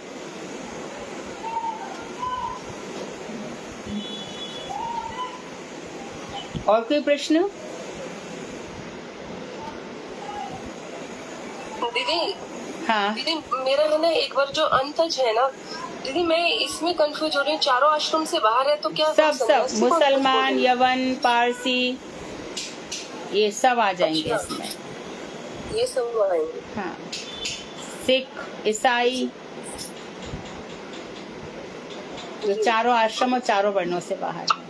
A: कोई प्रश्न?
D: दीदी,
A: हाँ
D: दीदी मेरा है ना, एक बार जो अंतज है ना दीदी, मैं इसमें कंफ्यूज हो रही हूँ, चारों आश्रम से बाहर है तो क्या
A: सब मुसलमान, यवन, पारसी, ये सब आ जाएंगे इसमें,
D: ये सब आएंगे।
A: हाँ, सिख, ईसाई, जो चारों आश्रम और चारों वर्णों से बाहर है।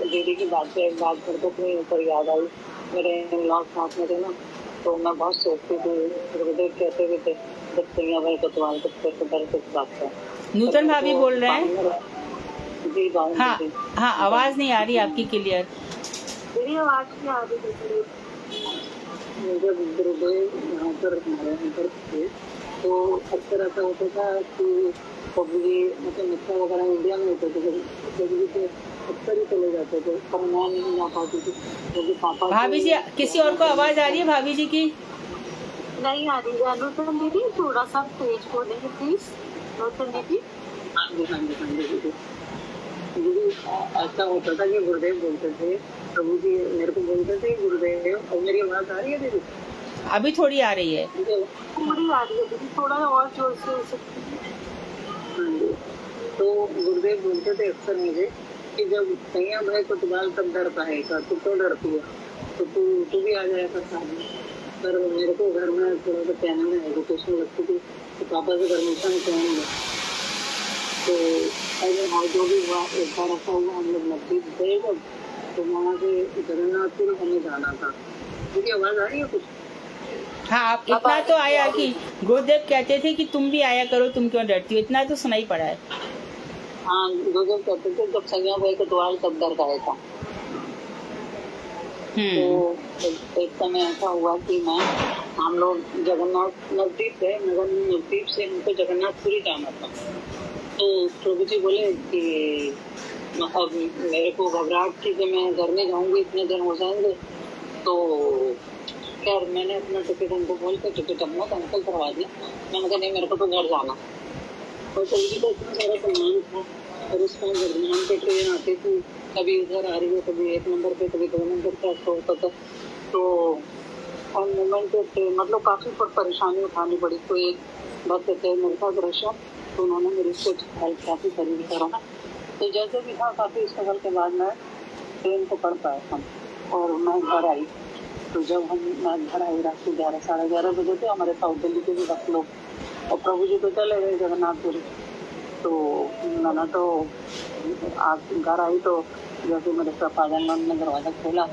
B: दीदी की बात से एक बात करके अपने ऊपर याद आई, मेरे इन-लॉज साथ में थे ना, तो मैं बहुत सोचती थी, कहते भी थे भाई को तुम्हारे कुछ बात है।
A: नूतन भाभी बोल रहे हैं?
B: जी
A: हाँ हाँ, आवाज नहीं आ रही आपकी क्लियर।
C: मेरी आवाज नहीं आ रही।
B: जब गुरुदेव यहाँ पर हमारे अंदर थे, तो अक्सर ऐसा होता था कि पब्लिक मतलब मित्र वगैरह इंडिया में होते थे, तो अक्सर ही चले जाते थे, पर मैं नहीं जा पाती थी, क्योंकि पापा।
A: भाभी जी, किसी और को आवाज आ रही है भाभी जी की?
C: नहीं आ रही है। नूतन दीदी थोड़ा सा तेज बोलेंगे प्लीज। नूतन दीदी।
B: हाँ जी दीदी। दीदी ऐसा होता था कि गुरुदेव बोलते थे, प्रभु जी मेरे को बोलते थे गुरुदेव, और मेरी आवाज आ रही है दीदी?
A: अभी थोड़ी आ रही है।
B: थोड़ी आ रही है दीदी, थोड़ा और जोर से हो सकती है। हाँ जी। तो गुरुदेव बोलते थे अक्सर मुझे कि जब सैया भाई को तुम्हारा तब डर पाएगा, तो क्यों डरती है, तो तू भी आ जाएगा साथ में। पर मेरे को घर में थोड़ा सा कहने में एजुकेशन लगती थी तो पापा से परमिशन कहेंगे, तो अगर जो भी हुआ एक बार ऐसा हुआ, हम लोग नजदीक गए जब, तो वहाँ से जगन्नाथपुर हमें जाना था। क्योंकि आवाज आ रही है कुछ?
A: हाँ, आप इतना तो आया कि गुरुदेव कहते थे कि तुम भी आया करो, तुम क्यों डरती हो, इतना तो सुनाई पड़ा है।
B: हाँ, गुरुदेव कहते थे जब सैया भाई को तुम्हारा तब डर पाएगा। तो एक समय ऐसा हुआ कि हम लोग जगन्नाथ नजदीक गए, नजदीक से हमको जगन्नाथपुरी जाना था। तो प्रभु जी बोले कि अब मेरे को घबराहट थी कि मैं घर में जाऊंगी, इतने दिन हो जाएंगे। तो खैर मैंने अपना टिकट उनको बोल के टिकट हमको कैंसिल करवा दिया। मैंने कहा नहीं, मेरे को तो घर जाना। और प्रभु जी को इतना सारा सम्मान था, और उस टाइम वर्धमान पे ट्रेन आती थी, कभी इधर आ रही है, कभी 1 नंबर पे, कभी 2 नंबर पे ऐसा होता था। तो उन मोमेंट पे मतलब काफी परेशानी उठानी पड़ी। तो एक बस थे मेरे साथ रशा, तो उन्होंने मेरी कुछ हेल्प काफी करी करा। तो जैसे भी था काफी स्ट्रगल के बाद मैं ट्रेन पकड़ पाया था और मैं घर आई। तो जब मैं घर आई रात को 11 साढ़े 11 बजे थे, हमारे साउथ दिल्ली के भी 10 लोग, और प्रभु जी तो चले गए जगन्नाथपुरी। तो मैंने तो आज घर आई तो जैसे मेरे फादर ने दरवाजा खोला,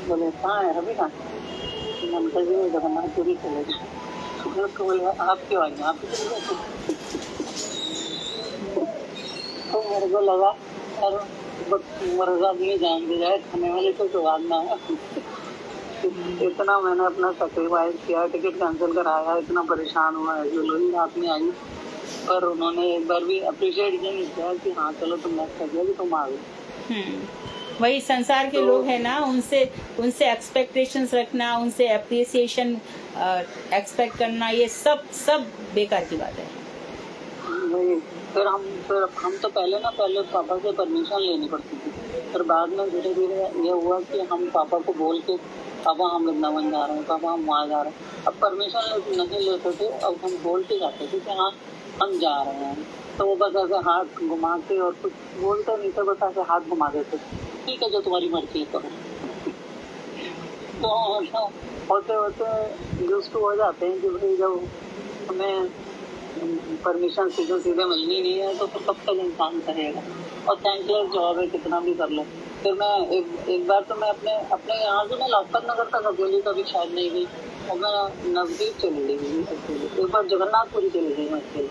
B: बोले कहाँ है रवि कहाँ? मैंने कहा जी जगन्नाथपुरी चले गए। तो बोले आप क्यों आई? आप तो मेरे को लगा और मर्जा नहीं जान दे जाए, खाने वाले तो जवाब ना है। इतना मैंने अपना सेक्रीफाइस किया, टिकट कैंसिल कराया, इतना परेशान हुआ है जो लोग रात में आई, पर उन्होंने एक बार भी अप्रिशिएट ये नहीं किया कि हाँ चलो तुम नेक्स्ट कर दिया कि तुम आ गए।
A: वही संसार के लोग हैं ना, उनसे एक्सपेक्टेशंस रखना, उनसे अप्रिसिएशन एक्सपेक्ट करना, ये सब बेकार की बात है।
B: वही फिर हम तो पहले पापा से परमिशन लेनी पड़ती थी, फिर बाद में धीरे धीरे ये हुआ कि हम पापा को बोल के पापा हम वृंदावन जा रहे हैं, पापा हम वहाँ जा रहे हैं। अब परमिशन नहीं लेते थे, अब हम बोल के जाते थे कि हाँ हम जा रहे हैं। तो वो बस ऐसे हाथ घुमा के और कुछ बोलते नहीं थे, बस ऐसे हाथ घुमा देते, ठीक है जो तुम्हारी मर्जी है करो। तो होते होते यूज्ड टू हो जाते हैं कि भाई जब हमें परमिशन सीधे मिलनी नहीं है तो फिर कब तक इंसान करेगा। और थैंकलेस जॉब है, कितना भी कर लो। फिर मैं एक बार तो मैं अपने यहाँ से मैं लाजपत नगर तक अकेली कभी शायद नहीं गई, और मैं नजदीक चली गई अकेले। एक बार जगन्नाथपुरी चली गई मैं अकेले।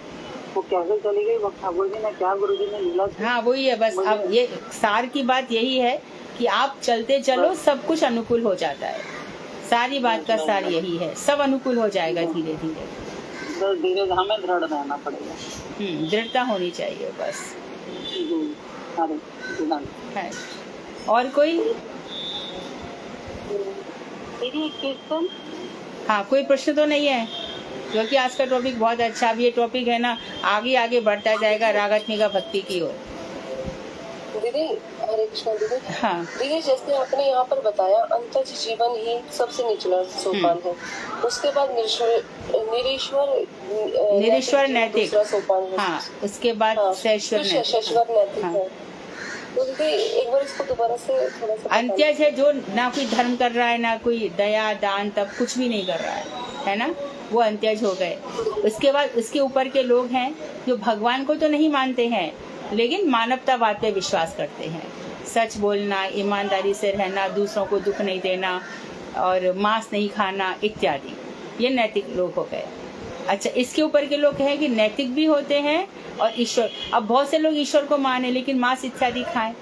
B: वो कैसे चली गई, वो ठाकुर जी ने क्या गुरु जी ने लीला।
A: हाँ वही है बस। अब ये सार की बात यही है कि आप चलते चलो, सब कुछ अनुकूल हो जाता है। सारी बात का सार यही है, सब अनुकूल हो जाएगा धीरे धीरे।
B: धीरे हमें दृढ़ रहना पड़ेगा।
A: दृढ़ता होनी चाहिए बस।
B: है।
A: और कोई?
B: कीर्तन?
A: हाँ, कोई प्रश्न तो नहीं है, क्योंकि आज का टॉपिक बहुत अच्छा। अब ये टॉपिक है ना, आगे आगे बढ़ता जाएगा रागात्मिका भक्ति की ओर।
D: दीदी हरे कृष्णा दीदी।
A: हाँ
D: दीदी, जैसे आपने यहाँ पर बताया अंतज जीवन ही सबसे निचला सोपान है, उसके बाद निरीश्वर नैतिक दूसरा सोपान है।
A: हाँ, उसके बाद शैश्वर
D: नैतिक है। तो दीदी एक बार इसको दोबारा से थोड़ा सा।
A: अंत्यज है जो ना कोई धर्म कर रहा है, ना कोई दया दान तब कुछ भी नहीं कर रहा है ना, वो अंत्यज हो गए। उसके बाद उसके ऊपर के लोग हैं जो भगवान को तो नहीं मानते हैं, लेकिन मानवतावाद पे विश्वास करते हैं। सच बोलना, ईमानदारी से रहना, दूसरों को दुख नहीं देना और मांस नहीं खाना इत्यादि, ये नैतिक लोग हो गए। अच्छा, इसके ऊपर के लोग हैं कि नैतिक भी होते हैं और ईश्वर। अब बहुत से लोग ईश्वर को माने लेकिन मांस इत्यादि खाएं,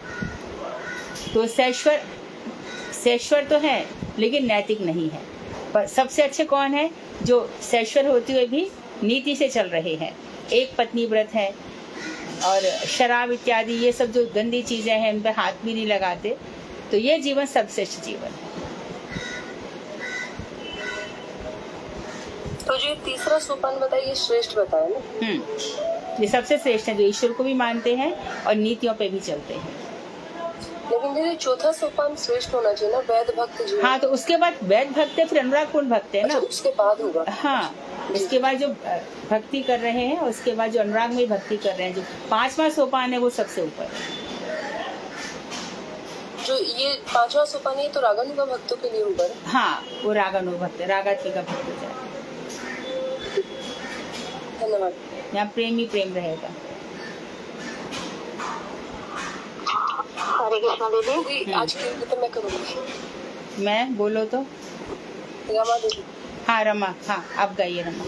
A: तो शैश्वर तो है लेकिन नैतिक नहीं है। पर सबसे अच्छे कौन है? जो शैश्वर होते हुए भी नीति से चल रहे हैं, एक पत्नी व्रत है और शराब इत्यादि ये सब जो गंदी चीजें हैं इन पे हाथ भी नहीं लगाते, तो ये जीवन सबश्रेष्ठ जीवन है।
D: तो जो तीसरा सोपान बताइए, श्रेष्ठ बताया ना।
A: ये सबसे श्रेष्ठ है, जो ईश्वर को भी मानते हैं और नीतियों पे भी चलते हैं।
D: लेकिन दीदी चौथा सोपान श्रेष्ठ होना चाहिए ना, वैद भक्त जी।
A: हाँ, तो उसके बाद वैद भक्त है, फिर अनुराग पूर्ण भक्त है ना।
D: अच्छा, उसके बाद होगा।
A: हाँ, इसके बाद जो भक्ति कर रहे हैं, उसके बाद जो अनुराग में भक्ति कर रहे हैं, जो 5वां सोपान है वो सबसे ऊपर है।
D: जो ये 5वां सोपान है तो रागानुगा भक्तों के लिए ऊपर है।
A: हाँ, वो रागानुग भक्त है, रागात्मिका भक्त हो जाए।
D: धन्यवाद।
A: यहाँ प्रेम ही प्रेम रहेगा।
C: हरे कृष्णा दीदी।
D: दीदी आज की तो मैं करूँगी।
A: मैं बोलो तो।
D: रमा दीदी।
A: हाँ रमा, हाँ आप गाइए रमा।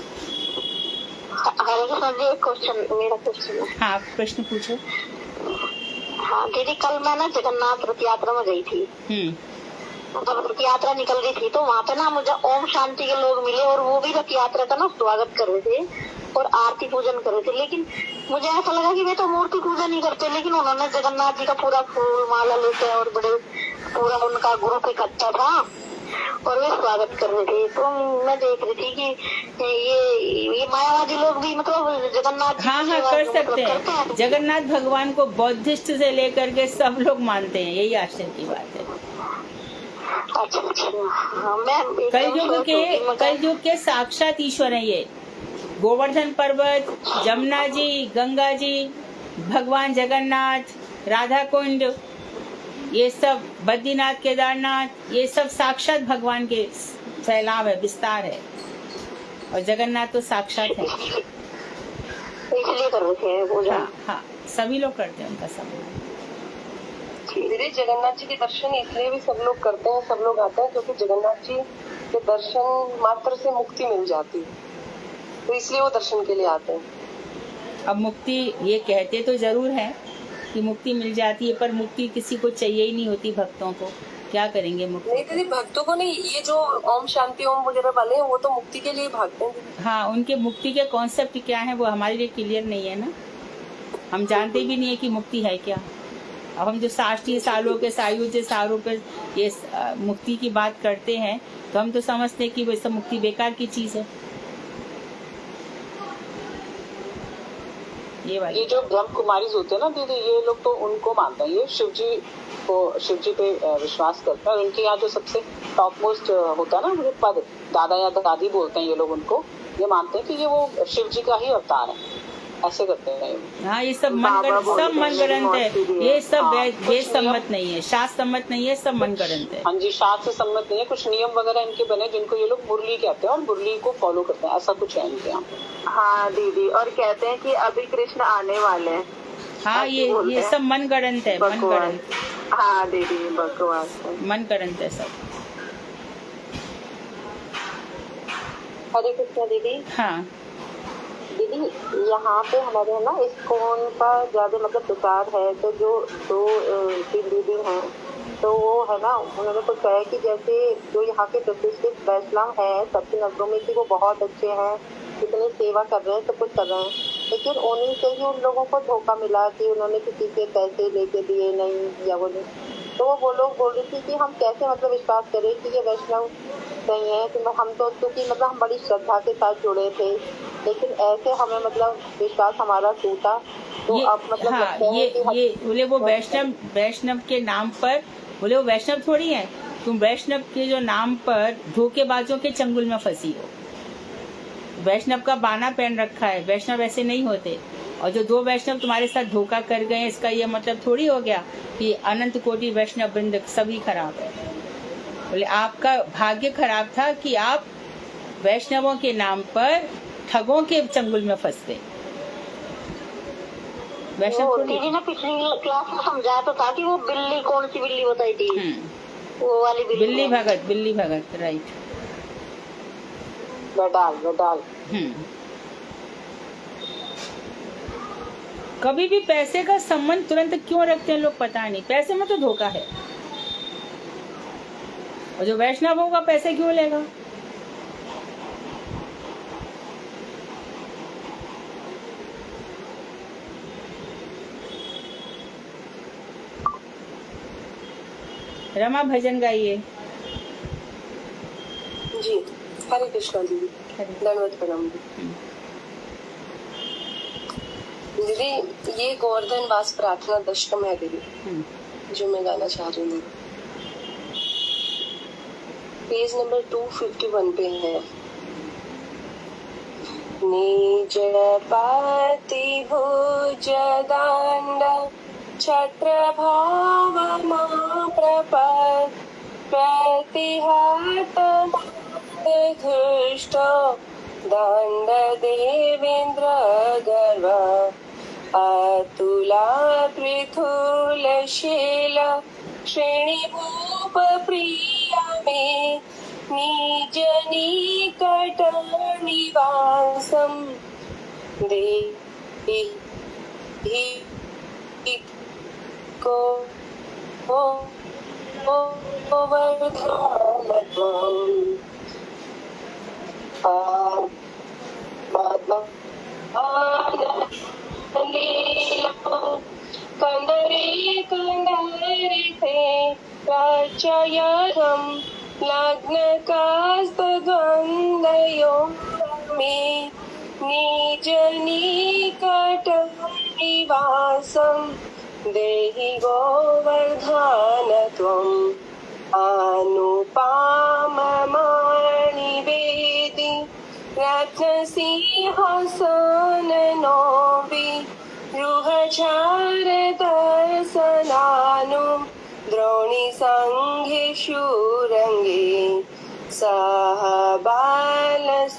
C: हरे कृष्णा जी, एक क्वेश्चन, मेरा क्वेश्चन है।
A: हाँ, प्रश्न पूछो।
C: हाँ दीदी, कल मैं ना जगन्नाथ रथ यात्रा में गई थी। मतलब रथ यात्रा निकल रही थी, तो वहाँ पे ना मुझे ओम शांति के लोग मिले और वो भी रथ यात्रा का ना स्वागत कर रहे थे और आरती पूजन कर रहे थे। लेकिन मुझे ऐसा लगा कि वे तो मूर्ति पूजा नहीं करते, लेकिन उन्होंने जगन्नाथ जी का पूरा फूल माला लेते और बड़े पूरा उनका ग्रुप इकट्ठा था और वे स्वागत कर रहे थे। तो मैं देख रही थी कि ये मायावादी लोग भी मतलब जगन्नाथ जी
A: हाँ
C: की
A: हाँ,
C: सेवा
A: कर
C: मतलब
A: सकते
C: करते
A: हैं। जगन्नाथ भगवान को बौद्धिस्ट से लेकर के सब लोग मानते हैं, यही आश्चर्य की बात है।
C: अच्छा अच्छा, हाँ, मैं
A: कलयुग के साक्षात ईश्वर हैं ये। गोवर्धन पर्वत, जमुना जी, गंगा जी, भगवान जगन्नाथ, राधा कुंड, ये सब बद्रीनाथ, केदारनाथ, ये सब साक्षात भगवान के फैलाव है, विस्तार है। और जगन्नाथ तो साक्षात है,
C: इसलिए कर रहे थे पूजा।
A: हाँ हाँ, सभी लोग करते हैं उनका सब।
D: दीदी जगन्नाथ जी के दर्शन इसलिए भी सब लोग करते हैं, सब लोग आते हैं क्योंकि जगन्नाथ जी के दर्शन मात्र से मुक्ति मिल जाती है, तो इसलिए वो दर्शन के लिए आते हैं।
A: अब मुक्ति ये कहते तो जरूर है कि मुक्ति मिल जाती है, पर मुक्ति किसी को चाहिए ही नहीं होती भक्तों को। क्या करेंगे मुक्ति?
D: नहीं दीदी, भक्तों को नहीं, ये जो ओम शांति ओम वगैरह वाले हैं वो तो मुक्ति के लिए भागते हैं।
A: हाँ, उनके मुक्ति के कॉन्सेप्ट क्या है वो हमारे लिए क्लियर नहीं है ना। हम जानते भी नहीं है कि मुक्ति है क्या। अब हम जो शास्त्रीय सालों के सायुज्य सारों पे ये मुक्ति की बात करते हैं, तो हम तो समझते हैं कि वो सब मुक्ति बेकार की चीज है।
B: ये जो ब्रह्म कुमारी होते हैं ना दीदी, ये लोग तो उनको मानते हैं, ये शिव जी पे विश्वास करते हैं। और इनके यहाँ जो सबसे टॉप मोस्ट होता है ना मुझे पद, दादा या दादी बोलते हैं ये लोग, उनको ये मानते हैं कि ये वो शिव जी का ही अवतार है, ऐसे करते हैं।
A: हाँ, ये सब मनगढ़ंत है, ये सब वेद सम्मत नहीं है, शास्त्र सम्मत नहीं है, सब मनगढ़ंत है।
B: हाँ जी, शास्त्र सम्मत नहीं है। कुछ नियम वगैरह इनके बने जिनको ये लोग मुरली कहते हैं और मुरली को फॉलो करते हैं, ऐसा कुछ है इनके यहाँ।
E: हाँ दीदी, और कहते हैं कि अभी कृष्ण आने वाले हैं।
A: हाँ, ये सब मनगढ़ंत है, मनगढ़ंत।
E: हाँ दीदी, बकवास है,
A: मनगढ़ंत है सब।
E: हरे कृष्ण दीदी।
A: हाँ
E: दीदी, यहाँ पे हमारे है ना इस्कॉन का ज्यादा मतलब प्रचार है, तो जो दो दीदी हैं तो वो है ना, उन्होंने कुछ कहा कि जैसे जो यहाँ के प्रतिष्ठित वैष्णव है सबके नजरों में कि वो बहुत अच्छे हैं, कितनी सेवा कर रहे हैं, सब कुछ कर रहे हैं, लेकिन उन्हीं से ही उन लोगों को धोखा मिला कि उन्होंने किसी से पैसे लेके दिए नहीं या वो नहीं। तो वो लोग बोल रही थी कि हम कैसे मतलब विश्वास करें कि ये वैष्णव नहीं है, कि हम तो क्योंकि मतलब हम बड़ी श्रद्धा के साथ जुड़े थे, लेकिन ऐसे हमें मतलब विश्वास हमारा टूटा। तो अब मतलब
A: हाँ, ये बोले वो वैष्णव के नाम पर, बोले वो वैष्णव थोड़ी है, तुम वैष्णव के जो नाम पर धोखेबाजों के चंगुल में फंसी हो। वैष्णव का बाना पहन रखा है, वैष्णव ऐसे नहीं होते। और जो दो वैष्णव तुम्हारे साथ धोखा कर गए, इसका ये मतलब थोड़ी हो गया कि अनंत कोटि वैष्णव वृंद सभी खराब है। बोले आपका भाग्य खराब था कि आप वैष्णवों के नाम पर ठगों के चंगुल में फंस गए। वैष्णव
C: दीदी ने पिछली क्लास में समझाया तो था कि वो बिल्ली, कौन सी बिल्ली बताई थी, वो वाली
A: बिल्ली भगत, राइट।
B: वडाल।
A: कभी भी पैसे का संबंध तुरंत क्यों रखते हैं लोग, पता नहीं। पैसे में तो धोखा है, और जो वैष्णव होगा पैसे क्यों लेगा। रमा भजन गाइए।
D: जी, हरे कृष्णा दीदी, धन्यवाद प्रणाम। दीदी ये गोवर्धन वास प्रार्थना दशकम है दीदी, जो मैं गाना चाह रही हूँ। पेज नंबर 251 पे है। निज पति भुज दंड छत्र भाव मा प्रपद प्रतिहत धृष्ट दंड देवेंद्र गर्व अतुला पृथुलशील श्रेणी भूप प्रिया में निज निकट निवासम देहि को कंदरे कंदरे थे प्राचयम लग्न कास्तद्वन्द्वयो में निज निकट निवासं देहि गोवर्धन त्वम् अनुपाममणिवेदि रत्नसिंहासननोऽपि रुहचारदर्शनानु द्रोणीसङ्घेषु रङ्गे सह बालसखिभिः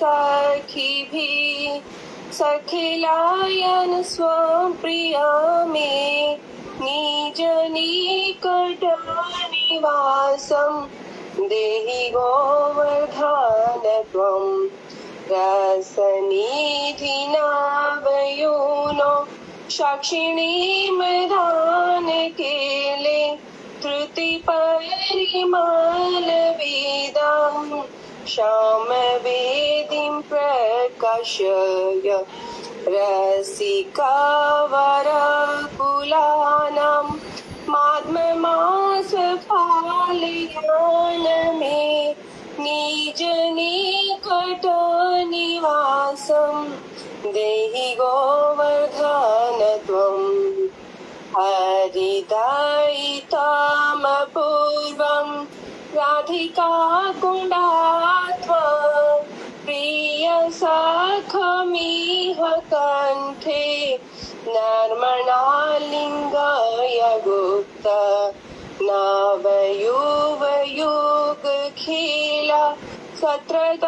D: सखिलायन स्वप्रिया मे निज निकट निवासं देहि गोवर्धन त्वम् रसनिधिनावयूनो साक्षिणी मदान केले त्रुति परिमल वेदां श्याम वेदिं प्रकाशय रसिकावरकुलानां माध्ममासफालयान मे निज निकट निवासं देहि गोवर्धन त्वम् हरिदयितामपूर्वं राधिका कुण्डात्वा प्रियसखमिह कण्ठे नर्मणालिङ्गाय गुप्त नवयुवयुगखिला सत्रतपशयन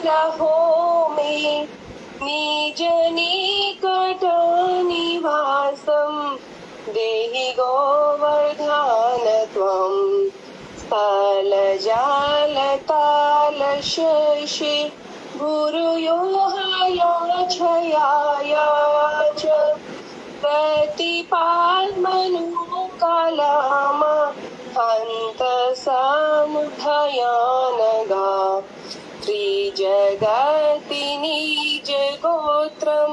D: रहो मे निज निकट निवासं देहि गोवर्धन त्वम् स्थलजालतालशशि भूरुयोहयाच्छयाय च प्रतिपाद्मनुकालाम हन्त समुभयानगा त्रिजगति निज गोत्रं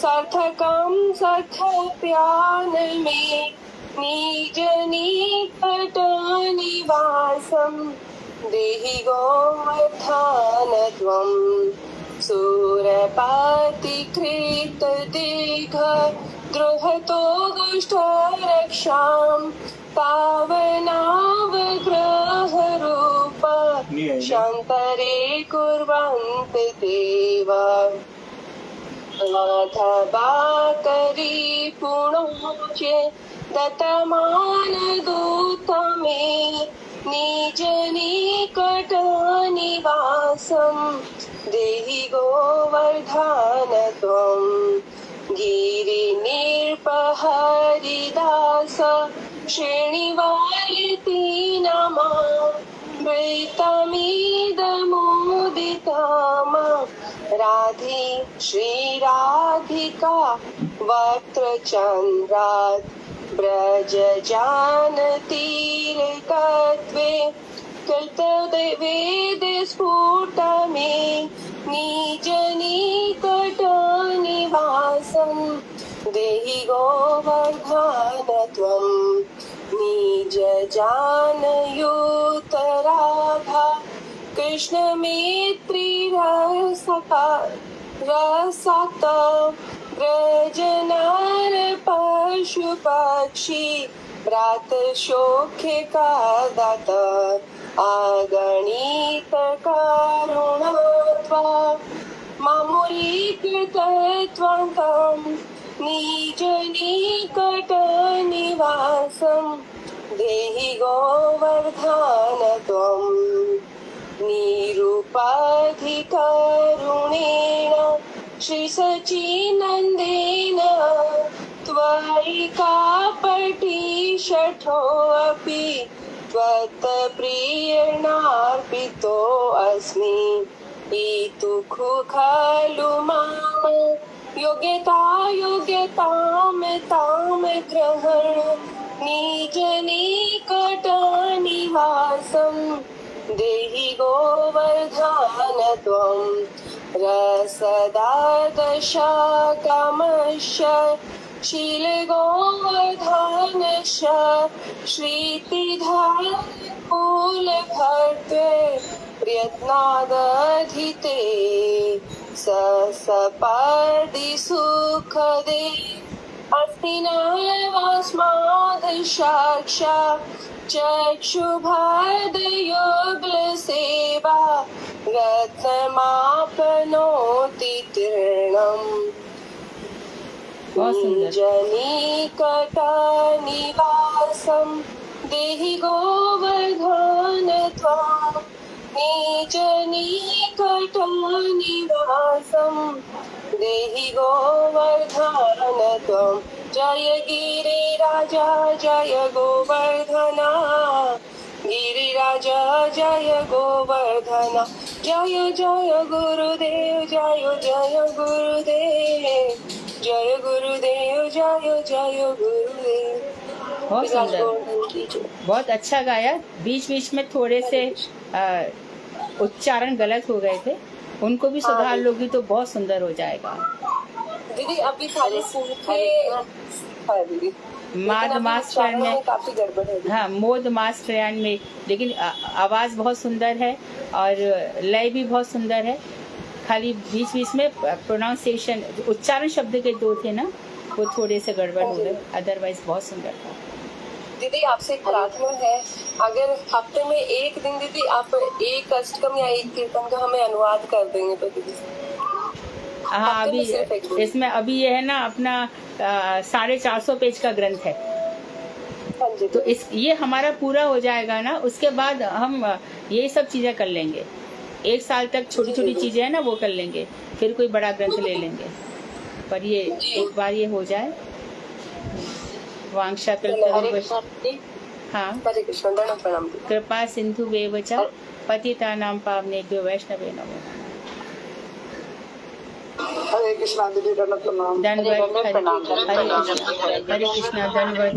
D: सार्थकं सखप्यान मे निज निकट निवासं देहि गोवर्धन त्वम् सुरपातिकृत दीर्घ द्रुहतो दुष्ट रक्षां पावनावग्रह रूप शान्तरे कुर्वन्त देवा अथवा करी पुणोचे दत्तमान दूत मे निज निकट निवासं देहि गोवर्धन त्वम् गिरिनिर्पहरिदास श्रेणिवालिति नमा मृतमिदमुदितम राधे श्रीराधिका वक्त्रचन्द्रात् ब्रज जानतीर्कत्वे कृतवेद स्फुट मे निज निकट निवासं देहि गोवर्धन त्वम् निज जानयुतराधा कृष्ण मैत्री रसका रसाक्त ब्रज नर पशु पक्षी व्रात शोक्य का दाता अगणित करुणा मामुरीकृतत्वं निज निकट निवासं देहि गोवर्धन त्वं निरुपाधिकरुणेण श्री सचिनन्देन त्वयि कापटी शठोऽपि त्वत्प्रियणार्पितो अस्मि इतु खलु माम योग्यतां तां ग्रहण निज निकट निवासं देहि गोवर्धन त्वं रसदा दशकामश्च शील गोवर्धनश्च श्रीतिधार फूलभर्त्रे प्रयत्नादधिते सपदि सुखदे अस्ति नैवास्माद् साक्षात् चक्षुभद्युग्लसेवा रत्नमाप्नोति तीर्णम् निजनिकटनिवासं देहि गोवर्धन त्वं निजनिकटनिवासं देहि गोवर्धन त्वं जय गिरिराजा जय गोवर्धना गिरिराजा जय गोवर्धन जय जय गुरुदेव जय जय गुरुदेव जय गुरुदेव जय जय गुरुदेव।
A: बहुत सुंदर, बहुत अच्छा गाया। बीच बीच में थोड़े से उच्चारण गलत हो गए थे, उनको भी सुधार लोगी तो बहुत सुंदर हो जाएगा।
D: दीदी अभी खाली सूखे दीदी
A: माद मास ट्रेन में
D: काफी गड़बड़ है।
A: हाँ, मोद मास ट्रेन में, लेकिन आवाज बहुत सुंदर है और लय भी बहुत सुंदर है। खाली बीच बीच में प्रोनाउंसिएशन, उच्चारण शब्द के दो थे ना, वो थोड़े से गड़बड़ हो गए, अदरवाइज बहुत सुंदर था।
D: दीदी आपसे एक प्रार्थना है, अगर हफ्ते में एक दिन दीदी आप एक अष्टकम या एक कीर्तन का हमें अनुवाद कर देंगे तो दीदी।
A: हाँ, अभी इसमें अभी ये है ना अपना 450 पेज का ग्रंथ है, तो इस ये हमारा पूरा हो जाएगा ना, उसके बाद हम ये सब चीजें कर लेंगे। एक साल तक छोटी छोटी चीजें है ना वो कर लेंगे, फिर कोई बड़ा ग्रंथ ले लेंगे, पर ये एक बार ये हो जाए। वांछा हाँ, कृपा सिंधु वेवच पतितानां पावनेभ्यो वैष्णवे नमो।
F: हरे कृष्णा दीदी, दंडवत प्रणाम।
A: दंडवत, हरे कृष्णा, दंडवत।